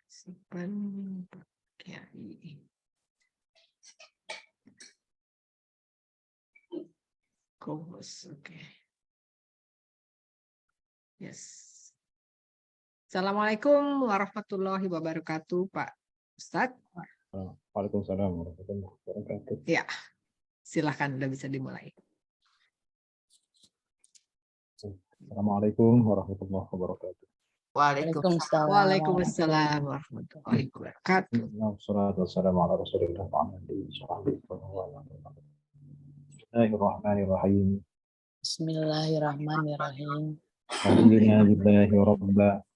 Simpan pakai. Co-host, oke. Yes. Assalamualaikum warahmatullahi wabarakatuh, Pak Ustadz. Waalaikumsalam warahmatullahi wabarakatuh. Ya, silahkan, udah bisa dimulai. Assalamualaikum warahmatullahi wabarakatuh. Waalaikumsalam warahmatullahi wabarakatuh. Wassalatu wassalamu ala Rasulillah wa ala alihi wa sahbihi wa man wala. Bismillahirrahmanirrahim. Bismillahirrahmanirrahim. Alhamdulillah billahi rabba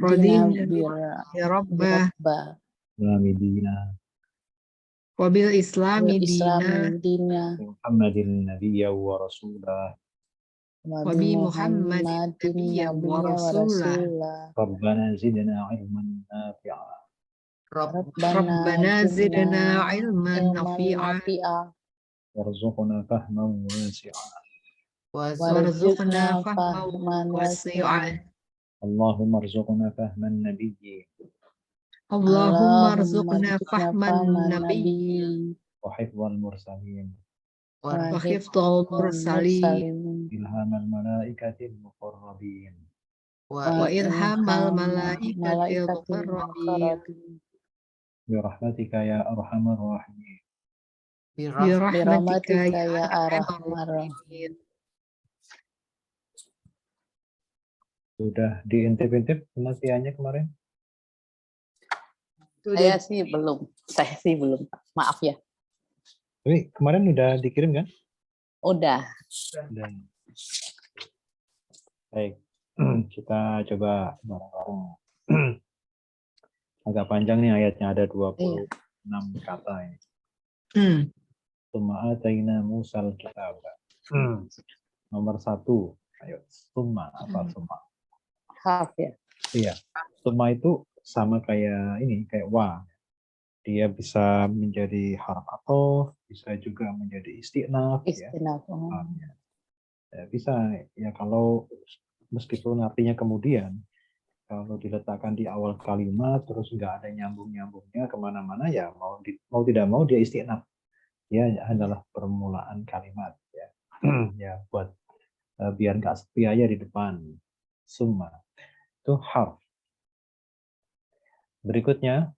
Rodina ya Rabbah Hamidina wabil islami Islam dina dina Muhammadin nabiyya wa rasulah wabi Muhammadin nabiyya wa rasulah Rabbana zidna ilman nafi'a Rabbana zidna ilman nafi'a warzuqna fahman wasi'a warzuqna fahman wasi'a. Allahumma arzuqna fahman nabiyyi Allahumma rzuqna fahman nabiyyi wa hifdzal mursalin wa hifdzal mursalin ilhamal malaikatil muqarrabin wa ilhamal malaikatil muqarrabin bi rahmatika ya arhamar rahimin. bi rahmatika ya arhamar rahimin. Sudah diintip-intip penelitiannya kemarin? Saya sih belum. Maaf ya. Tapi kemarin udah dikirim kan? Udah. Udah. Baik, kita coba bareng-bareng. Agak panjang nih ayatnya, ada 26 kata ini. Summa ataina Musal kitab. Nomor 1, ayo. Summa apa summa? Harf ya. Iya, summa itu sama kayak ini, kayak wa. Dia bisa menjadi harf atau bisa juga menjadi istinaf. Ya. Ya, bisa ya kalau meskipun artinya kemudian, kalau diletakkan di awal kalimat terus nggak ada nyambung-nyambungnya kemana-mana ya mau tidak mau dia istinaf. Dia adalah permulaan kalimat ya. Ya buat biar nggak sepi aja di depan. Summa itu harf. Berikutnya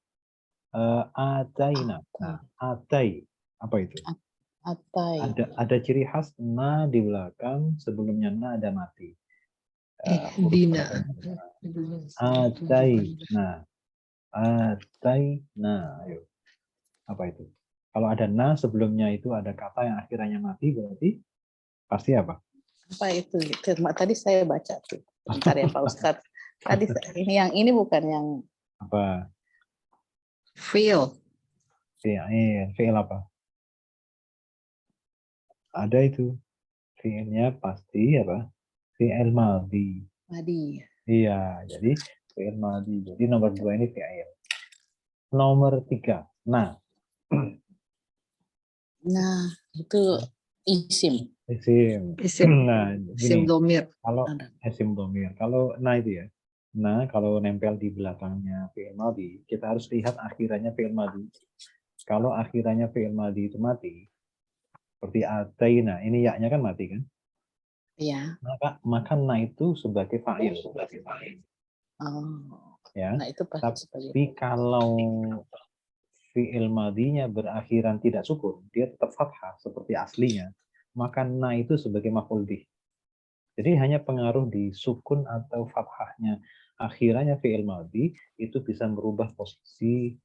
ataina. Nah, atai apa itu? Atai. Ada ciri khas na di belakang, sebelumnya na ada mati. Dina. Atai. Nah, atai. Nah, ayo. Apa itu? Kalau ada na sebelumnya itu ada kata yang akhirnya mati, berarti pasti apa? Apa itu? Tadi saya baca tuh. Bentar ya Pak Ustadz. Tadi ini bukan yang Apa? Fi'il. Fi'il apa? Ada itu. Fi'ilnya pasti apa? Fi'il madhi. Madi. Iya, jadi fi'il madhi. Jadi nomor 2 ini fi'il. Nomor 3. Nah. Nah, itu isim. Nah, isim domir. Kalau isim domir. Kalau nah itu ya. Nah, kalau nempel di belakangnya fi'il madhi, kita harus lihat akhirannya fi'il madhi. Kalau akhirannya fi'il madhi itu mati, seperti ataina, ini ya-nya kan mati kan? Iya. Maka na itu sebagai fa'il. Oh. Ya. Nah, itu tapi kalau fi'il madhinya berakhiran tidak sukun, dia tetap fathah seperti aslinya, maka na itu sebagai maf'ul bih. Jadi hanya pengaruh di sukun atau fathahnya akhirannya fi'il madhi itu bisa merubah posisi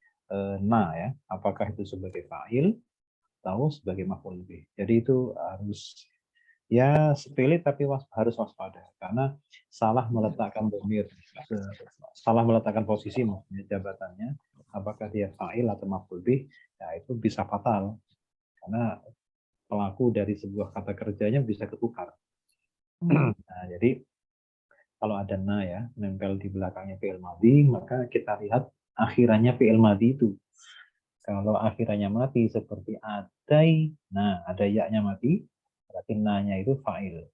na ya, apakah itu sebagai fa'il atau sebagai maf'ul bih. Jadi itu harus ya sepele tapi harus waspada karena salah meletakkan domir, salah meletakkan posisi maksudnya jabatannya, apakah dia fa'il atau maf'ul bih, ya itu bisa fatal karena pelaku dari sebuah kata kerjanya bisa ketukar. Nah, jadi kalau ada na ya nempel di belakangnya fi'il madhi, maka kita lihat akhirannya fi'il madhi itu. Kalau akhirannya mati seperti adai, nah ada ya-nya mati, berarti na-nya itu fa'il.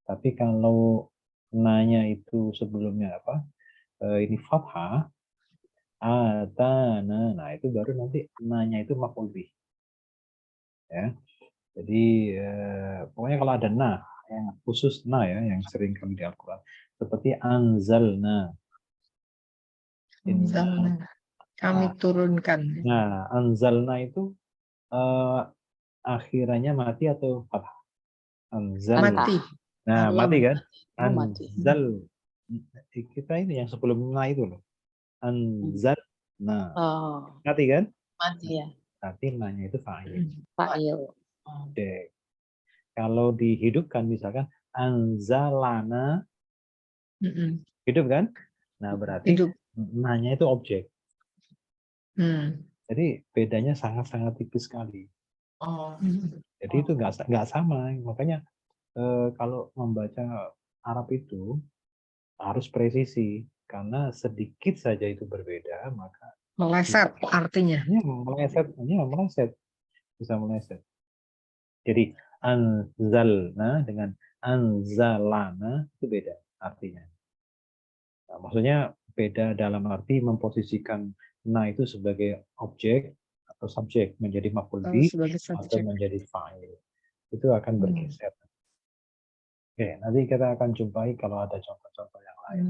Tapi kalau na-nya itu sebelumnya apa? ini fathah, atana. Nah, itu baru nanti nanya itu maf'ul bih. Ya. Jadi pokoknya kalau ada na yang khusus na ya yang sering kali di Al-Qur'an seperti anzalna. Anzalna. Kami turunkan. Nah, anzalna itu akhirannya mati atau fathah? Anzal. Mati. Nah, Lam. mati kan? Oh, mati. Anzal. Kita ini yang sebelum na itu loh. Anzal. Nah, Oh, mati kan? mati ya. Berarti nanya itu fa'il. Fa'il. Oke. Kalau dihidupkan misalkan anzalana, Mm-mm. hidup kan? Nah, berarti Hidup. nanya itu objek. Hmm. Jadi bedanya sangat-sangat tipis sekali. Oh. Jadi itu nggak sama. Makanya kalau membaca Arab itu harus presisi karena sedikit saja itu berbeda maka Meleset artinya. meleset bisa meleset. Jadi anzalna dengan anzalana itu beda artinya. Nah, maksudnya beda dalam arti memposisikan na itu sebagai objek atau subjek menjadi maf'ul bih Sebagai atau subjek. menjadi fa'il. Itu akan bergeser. Oke, nanti kita akan jumpai kalau ada contoh-contoh yang lain.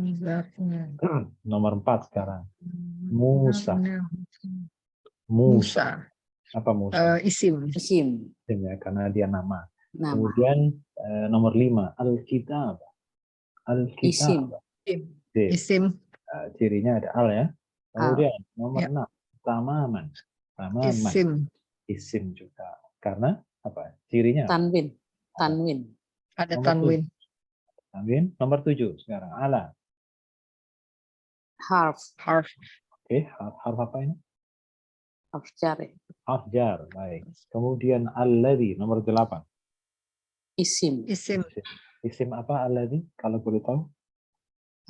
Nomor 4 sekarang. Musa. Musa. Apa Musa? Isim. Isim. Ya, karena dia nama. Nama. Kemudian nomor 5. Alkitab. Isim. Alkitab. Isim. Cirinya ada al ya. Kemudian nomor Ya. 6. Tamaman. Tamaman. Isim. Isim juga. Karena apa? Cirinya apa? Tanwin. Tanwin. Ada Nomor tanwin. Tanwin. Nomor 7 sekarang. Ala. Harf. Harf. Oke, harf apa ini? Harf jar. Harf jar. Baik. Kemudian alladzi nomor 8. Isim. Isim. Isim apa alladzi kalau boleh tahu?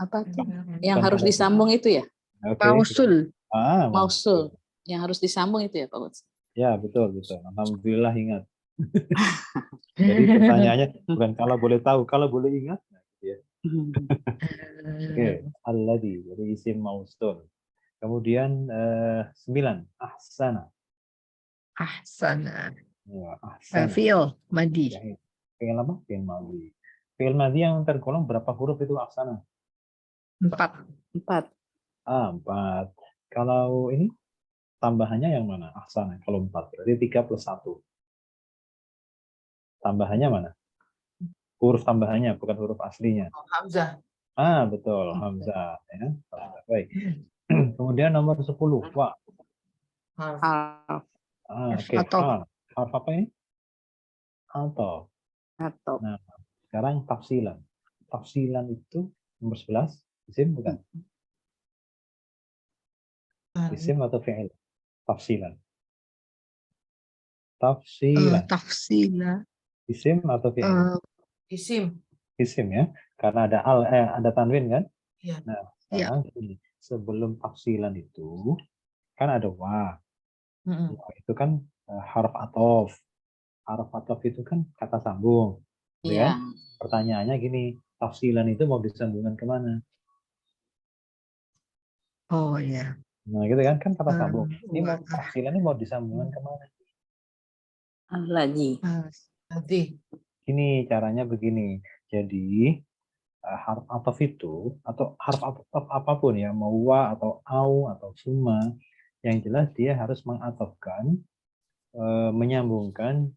Apa tuh? Yang Bukan harus pada- disambung itu ya? Oke. Mausul. Mausul. Yang harus disambung itu ya Pak Ustaz? Ya, betul. Alhamdulillah ingat. Jadi pertanyaannya bukan kalau boleh tahu, kalau boleh ingat. Nah, gitu ya. Oke, alladzi, jadi isim mausul. Kemudian 9, ahsana. Ahsana. Ya, ahsana. Fi'il madi. Ya, fi'il apa? Fi'il madhi. Fi'il madhi yang tergolong berapa huruf itu ahsana? 4. 4. 4. Kalau ini tambahannya yang mana? Ahsana. Kalau 4 berarti 3 plus 1. Tambahannya mana? Huruf tambahannya, bukan huruf aslinya. Hamzah. Betul, Hamzah. Ya. Baik. Kemudian nomor 10, wa. Harf. Oke, Atau. harf apa ini? Atau. Atau. Nah, sekarang tafsilan. Tafsilan itu nomor 11, isim bukan? Isim atau fi'il? Tafsilan. Tafsilan. Tafsila. Isim atau fi'il? Isim. Isim ya. Karena ada ada tanwin kan? Iya. Nah, sekarang ini sebelum tafsilan itu kan ada wa. Wa itu kan harf atof. Harf atof itu kan kata sambung. Iya. Ya? Pertanyaannya gini, tafsilan itu mau disambungkan kemana? Oh ya. Nah, gitu kan kata sambung. Ini mau tafsilan ini mau disambungkan kemana? Lagi. Ini caranya begini. Jadi harf atof itu atau harf atof apapun ya, mau wa atau au atau summa, yang jelas dia harus mengatofkan, menyambungkan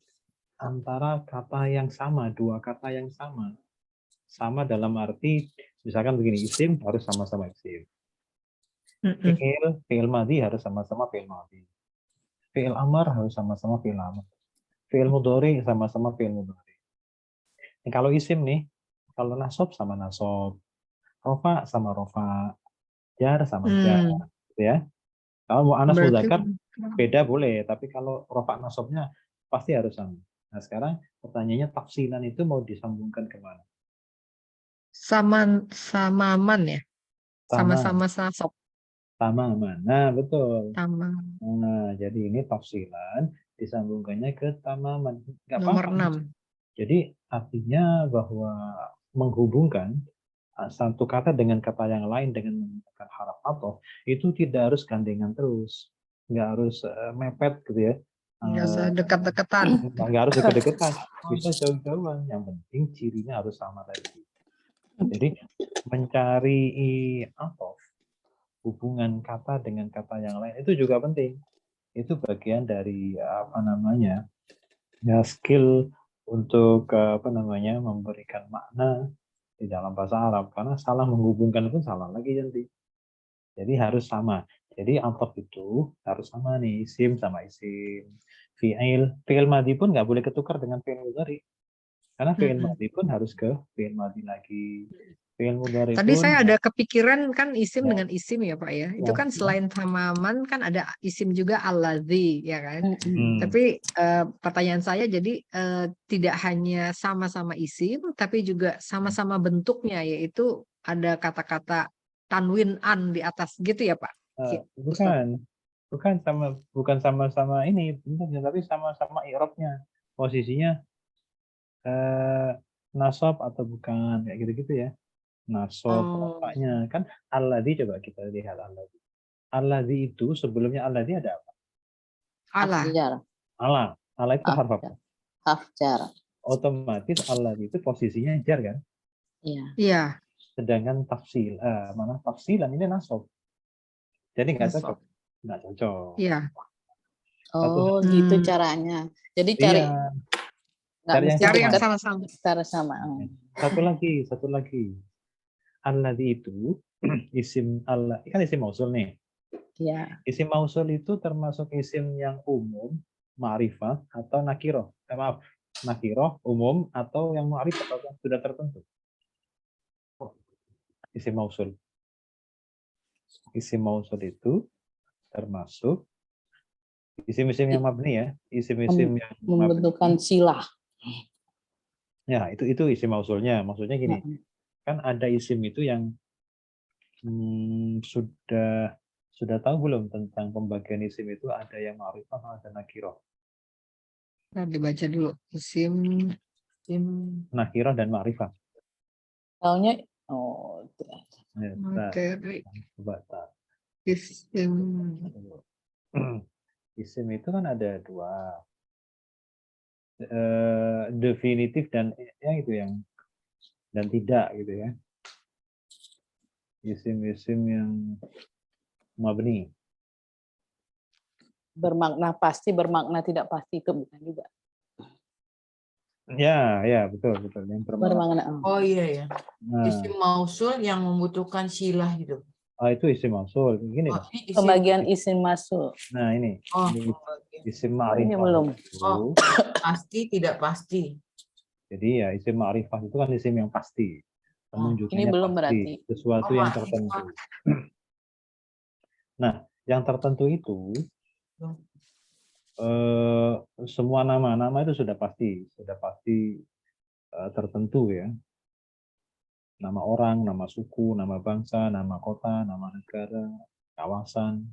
antara kata yang sama, dua kata yang sama. Sama dalam arti misalkan begini, isim harus sama-sama isim. Fi'il madhi harus sama-sama fi'il madhi. Fi'il amar harus sama-sama fi'il amar. Fi'il mudhari sama-sama fi'il mudhari. Nah, kalau isim nih, kalau nasab sama nasab, rofa sama rofa, jar sama jar, gitu ya. Kalau mau anas mudzakkar beda boleh, tapi kalau rofa nasabnya pasti harus sama. Nah, sekarang pertanyaannya tafsilan itu mau disambungkan kemana? Samaman ya. Sama-sama nasab. Tamaman. Nah, betul. Sama. Nah, jadi ini tafsilan disambungkannya ke tamaman. Nggak Nomor apa-apa. 6. Jadi artinya bahwa menghubungkan satu kata dengan kata yang lain dengan menggunakan haraf athof itu tidak harus gandengan terus, nggak harus mepet gitu ya. Nggak usah dekat-dekatan. Nggak harus deket-deketan, bisa jauh-jauhan. Yang penting cirinya harus sama tadi. Jadi mencari athof, hubungan kata dengan kata yang lain itu juga penting. Itu bagian dari apa namanya ya, skill untuk apa namanya memberikan makna di dalam bahasa Arab, karena salah menghubungkan pun salah lagi nanti. Jadi harus sama. Jadi athof itu harus sama nih, isim sama isim. Fi'il madhi pun nggak boleh ketukar dengan fi'il mudhari. Karena fi'il madhi pun harus ke fi'il madhi lagi. Fi'il mudhari Tadi pun saya ada kepikiran kan isim ya, dengan isim ya Pak ya. Itu ya, kan ya. selain tamaman kan ada isim juga alladzi ya kan. Hmm. Tapi pertanyaan saya jadi tidak hanya sama-sama isim tapi juga sama-sama bentuknya, yaitu ada kata-kata tanwin an di atas gitu ya Pak. Ustaz. bukan sama-sama ini bentuknya, tapi sama-sama i'rabnya. Posisinya nasab atau bukan, kayak gitu-gitu ya. Nasab Oh, rafa'nya kan alladzi, coba kita lihat alladzi. Alladzi itu sebelumnya alladzi ada apa? Allah. Afjar. Ala. Ala itu harf apa? Afjar. Otomatis alladzi itu posisinya jar kan? Iya. Iya. Sedangkan mana tafsilan ini nasab. Jadi nggak Nasab. cocok. Nggak cocok. Iya. Oh, Hmm. gitu caranya. Jadi cari Iya. nggak Cari yang mesti Cari yang dekat, sama-sama. cara sama. Satu lagi. Alladzi itu isim Allah kan isim mausul nih. Iya. Isim mausul itu termasuk isim yang umum, ma'rifah atau nakiroh. Maaf, nakiroh, umum atau yang ma'rifah atau sudah tertentu. Isim mausul. Isim mausul itu termasuk isim-isim yang mabni ya, isim-isim yang Membentukkan mabni. silah. Ya, itu isim mausulnya. Maksudnya gini, kan ada isim itu yang sudah tahu belum tentang pembagian isim itu, ada yang ma'rifah, ada nakiroh. Nah, dibaca dulu. Isim Nakiroh dan ma'rifah. Taunya Ya, materi. coba tar. Isim. Isim itu kan ada dua, definitif dan ya itu yang dan tidak gitu ya. Isim-isim yang mabni. bermakna pasti, bermakna tidak pasti itu bukan juga. Ya betul yang Bermakna. Oh iya ya. Nah, Isim mausul yang membutuhkan silah gitu. itu isim mausul. Gini Oh, loh. ini isim. Pembagian isim masuk. Nah ini, Oh, ini pembagian. isim Ini ma'rifah belum. itu. Oh, pasti tidak pasti. Jadi ya isim ma'rifah itu kan isim yang pasti. Penunjukannya Ini belum pasti, berarti. sesuatu yang tertentu. Nah, yang tertentu itu semua nama itu sudah pasti tertentu ya. Nama orang, nama suku, nama bangsa, nama kota, nama negara, kawasan.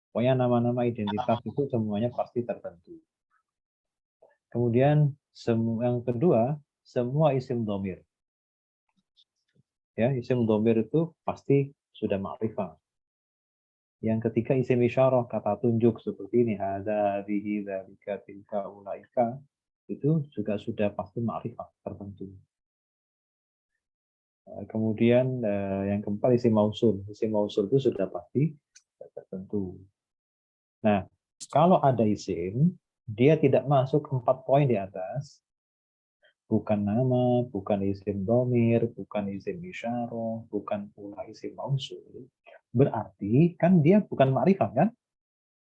Pokoknya nama-nama identitas itu semuanya pasti tertentu. Kemudian yang kedua, semua isim dhamir. Ya, isim dhamir itu pasti sudah ma'rifah. Yang ketiga isim isyarah, kata tunjuk seperti ini, hadza, hadhihi, dzalika, tilka, ulaika, itu juga sudah pasti ma'rifah tertentu. Kemudian yang keempat isim mausul. Isim mausul itu sudah pasti tertentu. Nah, kalau ada isim, dia tidak masuk 4 poin di atas, bukan nama, bukan isim dhamir, bukan isim isyarah, bukan pula isim mausul, berarti kan dia bukan ma'rifah kan?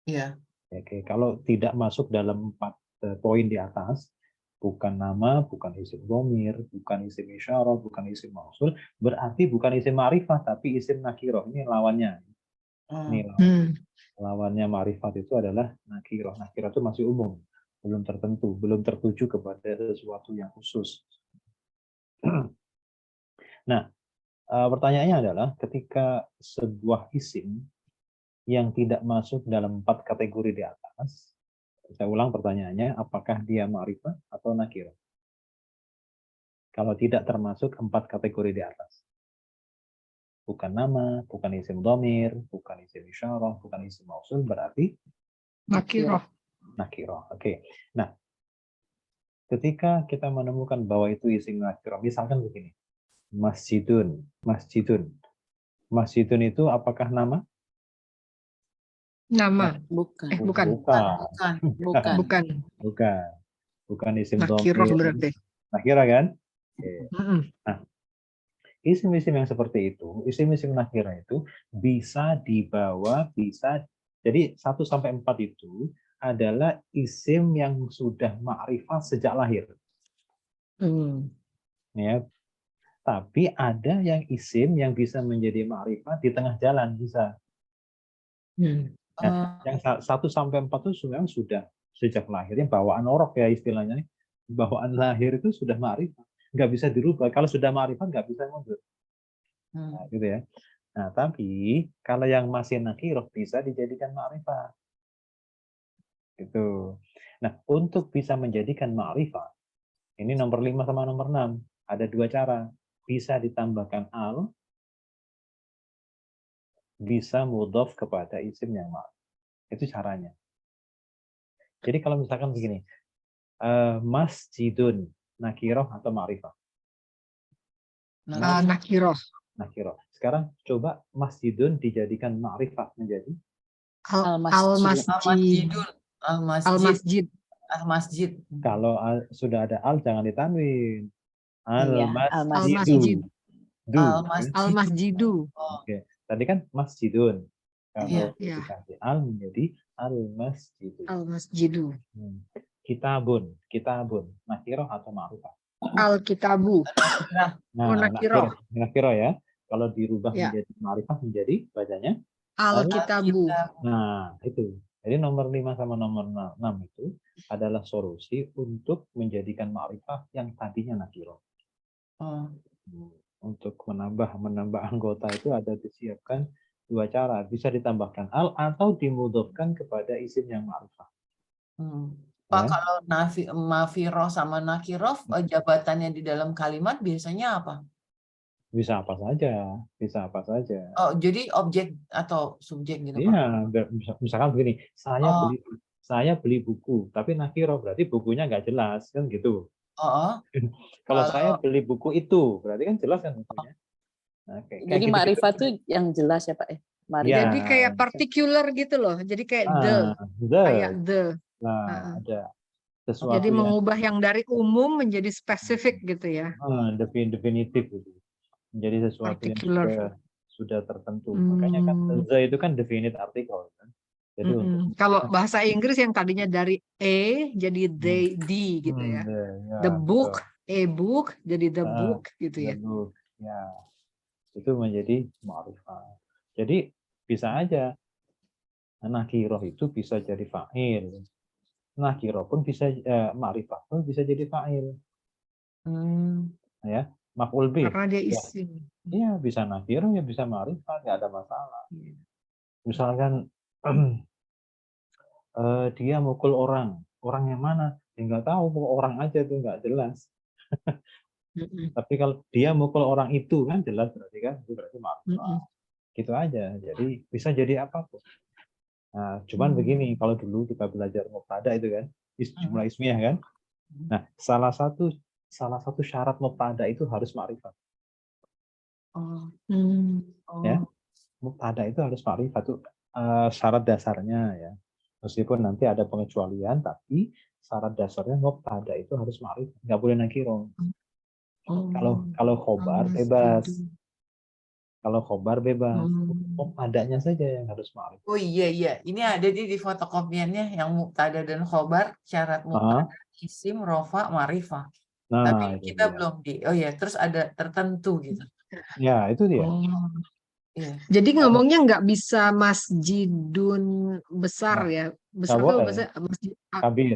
Iya. Oke, kalau tidak masuk dalam 4 poin di atas, bukan nama, bukan isim dhamir, bukan isim isyarah, bukan isim mausul, berarti bukan isim ma'rifah, tapi isim nakiroh. Ini lawannya. Ini lawannya ma'rifat itu adalah nakiroh. Nakiroh itu masih umum, belum tertentu, belum tertuju kepada sesuatu yang khusus. Nah, pertanyaannya adalah ketika sebuah isim yang tidak masuk dalam 4 kategori di atas, saya ulang pertanyaannya, apakah dia ma'rifah atau nakirah? Kalau tidak termasuk 4 kategori di atas. bukan nama, bukan isim dhamir, bukan isim isyarah, bukan isim mausul, berarti Nakiroh. nakiroh. Oke. Nah, ketika kita menemukan bahwa itu isim nakiroh, misalkan begini, masjidun, masjidun. Masjidun itu apakah nama? Nama. Bukan. Bukan. Bukan. Bukan. Bukan. Bukan. Bukan isim Nakiroh dhamir. berarti. Nakirah kan? Oke. Mm-mm. Isim-isim yang seperti itu, isim-isim nakirah itu bisa dibawa, bisa, jadi 1 sampai 4 itu adalah isim yang sudah ma'rifah sejak lahir. Ya. Tapi ada yang isim yang bisa menjadi ma'rifah di tengah jalan, bisa. Nah, yang 1 sampai 4 itu sebenarnya sudah sejak lahirnya bawaan orok ya istilahnya. Bawaan lahir itu sudah ma'rifah. Nggak bisa dirubah. Kalau sudah ma'rifah nggak bisa mundur. Nah, gitu ya. Nah, tapi kalau yang masih nakiroh bisa dijadikan ma'rifah. Gitu. Nah, untuk bisa menjadikan ma'rifah, ini nomor 5 sama nomor 6. Ada 2 cara. Bisa ditambahkan al, bisa mudhof kepada isim yang ma'rifah. Itu caranya. Jadi kalau misalkan begini, masjidun, nakiroh atau ma'rifah? Nakiroh. Nakiroh. Sekarang coba masjidun dijadikan ma'rifah menjadi Al-masjid. Al-masjid. Al-masjid. Kalau sudah ada al jangan ditanwin. Al-masjid. Al-masjidu. Al-masjidu. Oke. Tadi kan masjidun. Kalau Iya. dikasih al menjadi al-masjidu. Al-masjidu. Kitabun, kitabun. Nakiroh atau ma'rifah? Al-kitabu. Nah, nakiroh. nakiroh ya. Kalau dirubah Ya. menjadi ma'rifah menjadi bacanya Al-kitabu. Nah, itu. Jadi nomor 5 sama nomor 6 itu adalah solusi untuk menjadikan ma'rifah yang tadinya nakiroh. Untuk menambah anggota itu ada disiapkan 2 cara. Bisa ditambahkan al atau dimudhofkan kepada isim yang ma'rifah. Pak, kalau mafiroh sama nakiroh, jabatannya di dalam kalimat biasanya apa? Bisa apa saja, bisa apa saja. Oh, jadi objek atau subjek gitu, Pak? Iya, misalkan begini, saya beli buku, tapi nakiroh berarti bukunya nggak jelas kan gitu. Kalau saya beli buku itu, berarti kan jelas kan bukunya. Nah, jadi ma'rifah itu yang jelas ya Pak ya? Jadi kayak particular gitu loh. Jadi kayak kayak the. Nah, ada sesuatu jadi mengubah yang dari umum menjadi spesifik gitu ya. Definitif gitu. Menjadi sesuatu particular. yang sudah tertentu. Makanya kan the itu kan definite article kan. Jadi kalau bahasa Inggris yang tadinya dari jadi they, the gitu ya. The book, a book jadi the book gitu ya. Book, ya. Itu menjadi ma'rifah. Jadi bisa aja nakiroh itu bisa jadi fa'il. Nakiroh pun bisa ma'rifah pun bisa jadi fa'il. Ya, maf'ul bih. Karena dia isim. Iya, bisa nakiroh ya bisa ma'rifah, nggak ada masalah. Misalkan dia mukul orang yang mana? Ya nggak tahu, orang aja tuh nggak jelas. Tapi kalau dia mukul orang itu kan jelas berarti kan, itu berarti ma'rifah. Gitu aja. Jadi bisa jadi apapun. Nah, cuman begini, kalau dulu kita belajar mubtada itu kan, jumlah ismiyah kan. Nah, salah satu syarat mubtada itu harus ma'rifah. Ya, mubtada itu harus ma'rifah, itu syarat dasarnya ya. Meskipun nanti ada pengecualian, tapi syarat dasarnya mubtada itu harus ma'rifah, nggak boleh nakiroh. Kalau khobar bebas. Kalau khobar bebas, mubtadanya saja yang harus ma'rifah. Oh iya, ini ada di fotokopiannya yang mubtada dan khobar, syarat mubtada, isim, rofa, ma'rifah. Nah, tapi kita belum terus ada tertentu gitu. Ya, itu dia. Jadi ngomongnya nggak bisa masjidun besar ya, besar tuh bahasa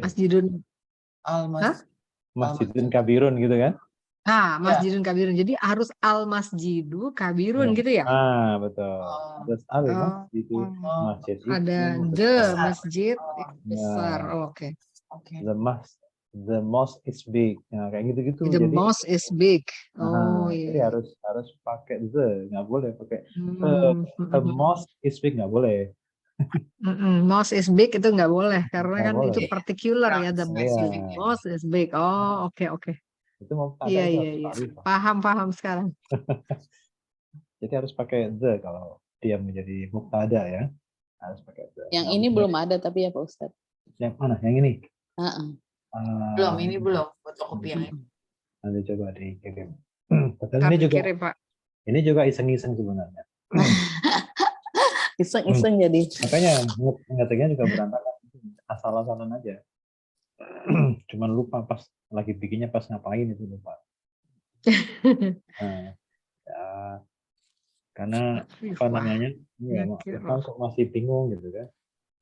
masjidun masjidun kabirun gitu kan? Masjidun kabirun. Jadi harus al-masjidu kabirun gitu ya? Betul. Terus al-masjidu, masjid itu ada the masjid besar. Oke. the most is big. Nah, kayak gitu-gitu. The Jadi most is big. Oh jadi iya. harus pakai the, nggak boleh pakai Hmm, the most is big, nggak boleh. Most is big itu nggak boleh karena Nggak kan itu boleh. particular ya, the Iya, most is big. Oh oke oke. itu mubtada Iya itu iya harus iya. ma'rifah. Paham sekarang. Jadi harus pakai the kalau dia menjadi mubtada ya. Harus pakai the. Yang Nggak ini boleh. belum ada tapi ya Pak Ustadz. Yang mana? Yang ini? Heeh. Belum, ini belum fotokopi yang ini. Nanti coba dikirim. Padahal Ntar ini juga dikirim Pak. ini juga iseng-iseng sebenarnya. Iseng-iseng jadi. Makanya ngetiknya juga berantakan. Asal-asalan aja. Cuman lupa pas lagi bikinnya pas ngapain itu lupa. Nah, ya, karena apa Wah, namanya? Ya, Nakirah. kok masih bingung gitu kan.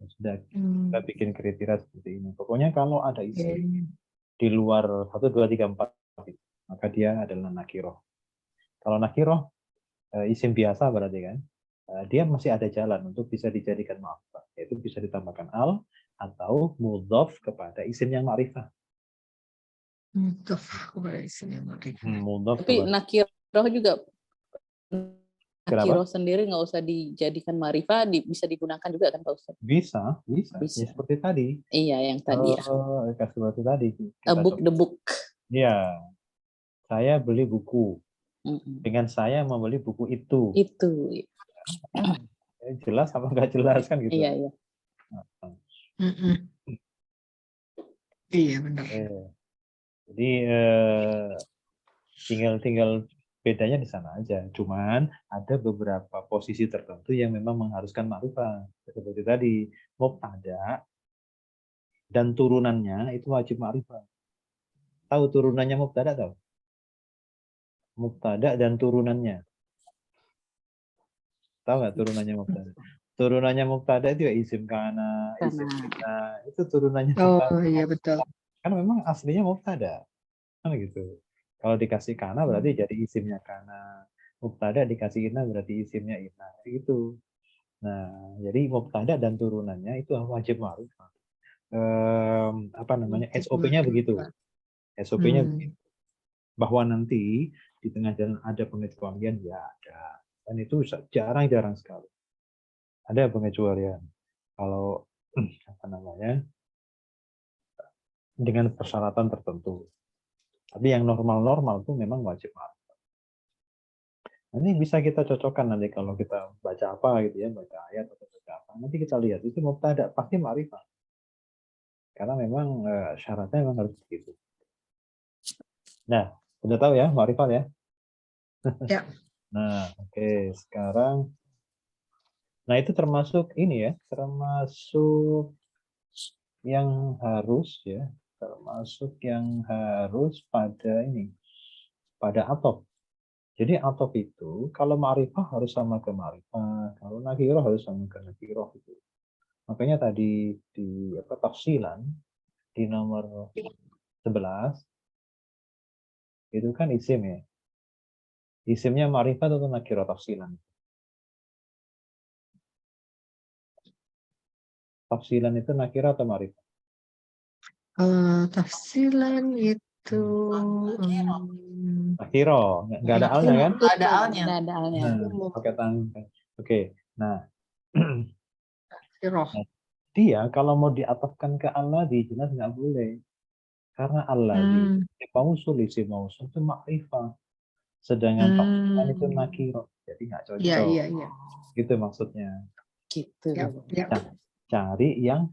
Sudah kita bikin kriteria seperti ini. Pokoknya kalau ada isim di luar 1, 2, 3, 4 maka dia adalah nakiroh. Kalau nakiroh isim biasa berarti kan dia masih ada jalan untuk bisa dijadikan ma'rifah, yaitu bisa ditambahkan al atau mudhof kepada isim yang ma'rifah. Mudhof Tapi kepada nakiroh juga, Kenapa? nakiroh sendiri nggak usah dijadikan ma'rifah, bisa digunakan juga kan Pak Ustadz? Bisa. Ya, seperti tadi. Iya yang tadi ya. Seperti tadi. A book, the book. Ya, saya beli buku. Dengan saya membeli buku itu. Itu. Jelas apa nggak jelas kan gitu. Iya, iya. Iya benar. Jadi tinggal bedanya di sana aja. Cuman ada beberapa posisi tertentu yang memang mengharuskan ma'rifah. Seperti tadi, mubtada dan turunannya itu wajib ma'rifah. Tahu turunannya mubtada tahu? Mubtada dan turunannya. Tahu nggak turunannya mubtada? Turunannya mubtada itu ya isim kana, isim kita. Itu turunannya mubtada. Oh iya betul. Kan memang aslinya mubtada. Kan gitu. Kalau dikasih kana berarti jadi isimnya kana. Mubtada dikasih ina berarti isimnya ina. Gitu. Nah, jadi mubtada dan turunannya itu wajib ma'rifah. Apa namanya? SOP-nya begitu. SOP-nya begitu. Bahwa nanti di tengah jalan ada pengecualian, ya ada. Dan itu jarang-jarang sekali. Ada pengecualian. Kalau apa namanya? Dengan persyaratan tertentu. Tapi yang normal-normal itu memang wajib ma'rifah. Nanti bisa kita cocokkan nanti kalau kita baca apa gitu ya, baca ayat atau baca apa. Nanti kita lihat itu mubtada pasti ma'rifah. Karena memang syaratnya memang harus begitu. Nah, udah tahu ya ma'rifah ya? Ya. Nah, oke. Sekarang, nah itu termasuk ini ya, termasuk yang harus ya, termasuk yang harus pada ini, pada atop. Jadi atop itu kalau ma'rifah harus sama ke ma'rifah, kalau nakiroh harus sama ke nakiroh gitu. Makanya tadi di tafsilan di nomor 11 itu kan isim ya. Isimnya ma'rifat atau nakiroh tafsilan? Tafsilan itu nakiroh atau ma'rifat? Tafsilan itu Nakiroh, nggak ada alnya kan? Nggak ada alnya. Nggak ada alnya. Pakai tangan. Oke, nah Nakiroh. dia kalau mau diatafkan ke alladzi jelas nggak boleh. Karena alladzi mausul isim mausul itu ma'rifah. Sedangkan tafsilan itu nakiroh. Jadi nggak cocok. Iya. Gitu maksudnya. Gitu. Ya. Cari yang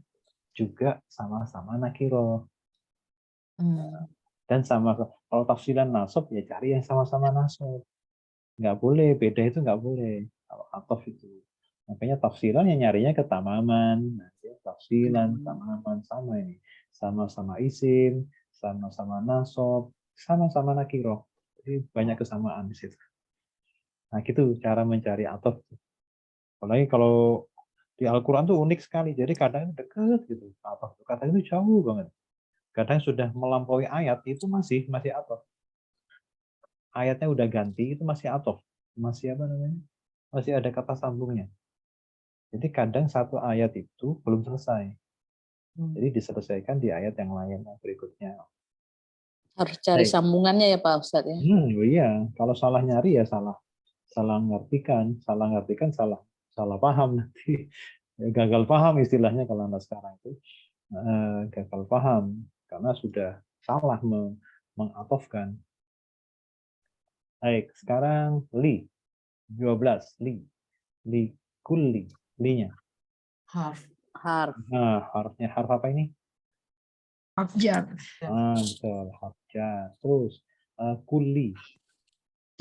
juga sama-sama nakiroh. Dan sama kalau tafsilan nasab ya cari yang sama-sama nasab. Nggak boleh, beda itu nggak boleh. Kalau atof itu. Makanya tafsilan yang nyarinya ke tamaman. Nah, tafsilan, tamaman sama ini. Sama-sama isim, sama-sama nasab, sama-sama nakiroh. Jadi banyak kesamaan di situ. Nah, gitu cara mencari atof. Apalagi kalau di Al-Quran tuh unik sekali. Jadi kadang deket gitu. Atof. Kadang itu jauh banget. Kadang sudah melampaui ayat itu masih atof. Ayatnya udah ganti itu masih atof. Masih apa namanya? Masih ada kata sambungnya. Jadi kadang satu ayat itu belum selesai. Jadi diselesaikan di ayat yang lain yang berikutnya. Harus cari Baik. sambungannya ya Pak Ustadz ya. Iya, kalau salah nyari ya salah ngartikan, salah paham nanti. Gagal paham istilahnya kalau anak sekarang itu. Gagal paham karena sudah salah mengatofkan. Baik, sekarang li 12 li kulli linya. Harf. Harf. Nah, harfnya harf apa ini? Abjad. Betul, harf jar. Terus kulli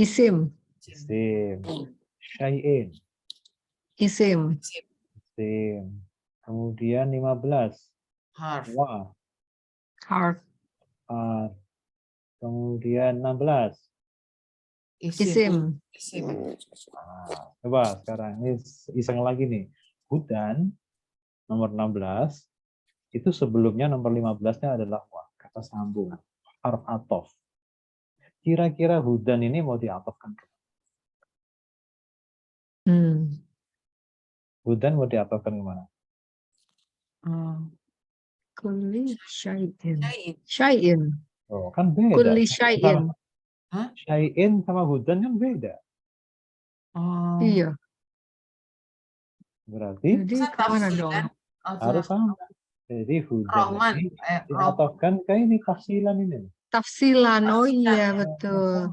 Isim. isim, syai'in Isim. isim. Kemudian 15 Harf. wa Harf. harf. Kemudian 16 Isim. Isim. coba sekarang ini iseng lagi nih. Hudan nomor 16 itu sebelumnya nomor 15-nya adalah wa, kata sambung, harf atof. Kira-kira hudan ini mau diatofkan ke hudan mau diatofkan kemana? Kulli syai'in. Syait. Syai'in. Oh, kan beda. Kulli syai'in. Syai'in sama hudan kan beda. Iya. Berarti Jadi kemana dong? harus sama. Jadi hudan Rahman. ini diatofkan ke ini tafsilan ini. Tafsilan. Oh iya, betul.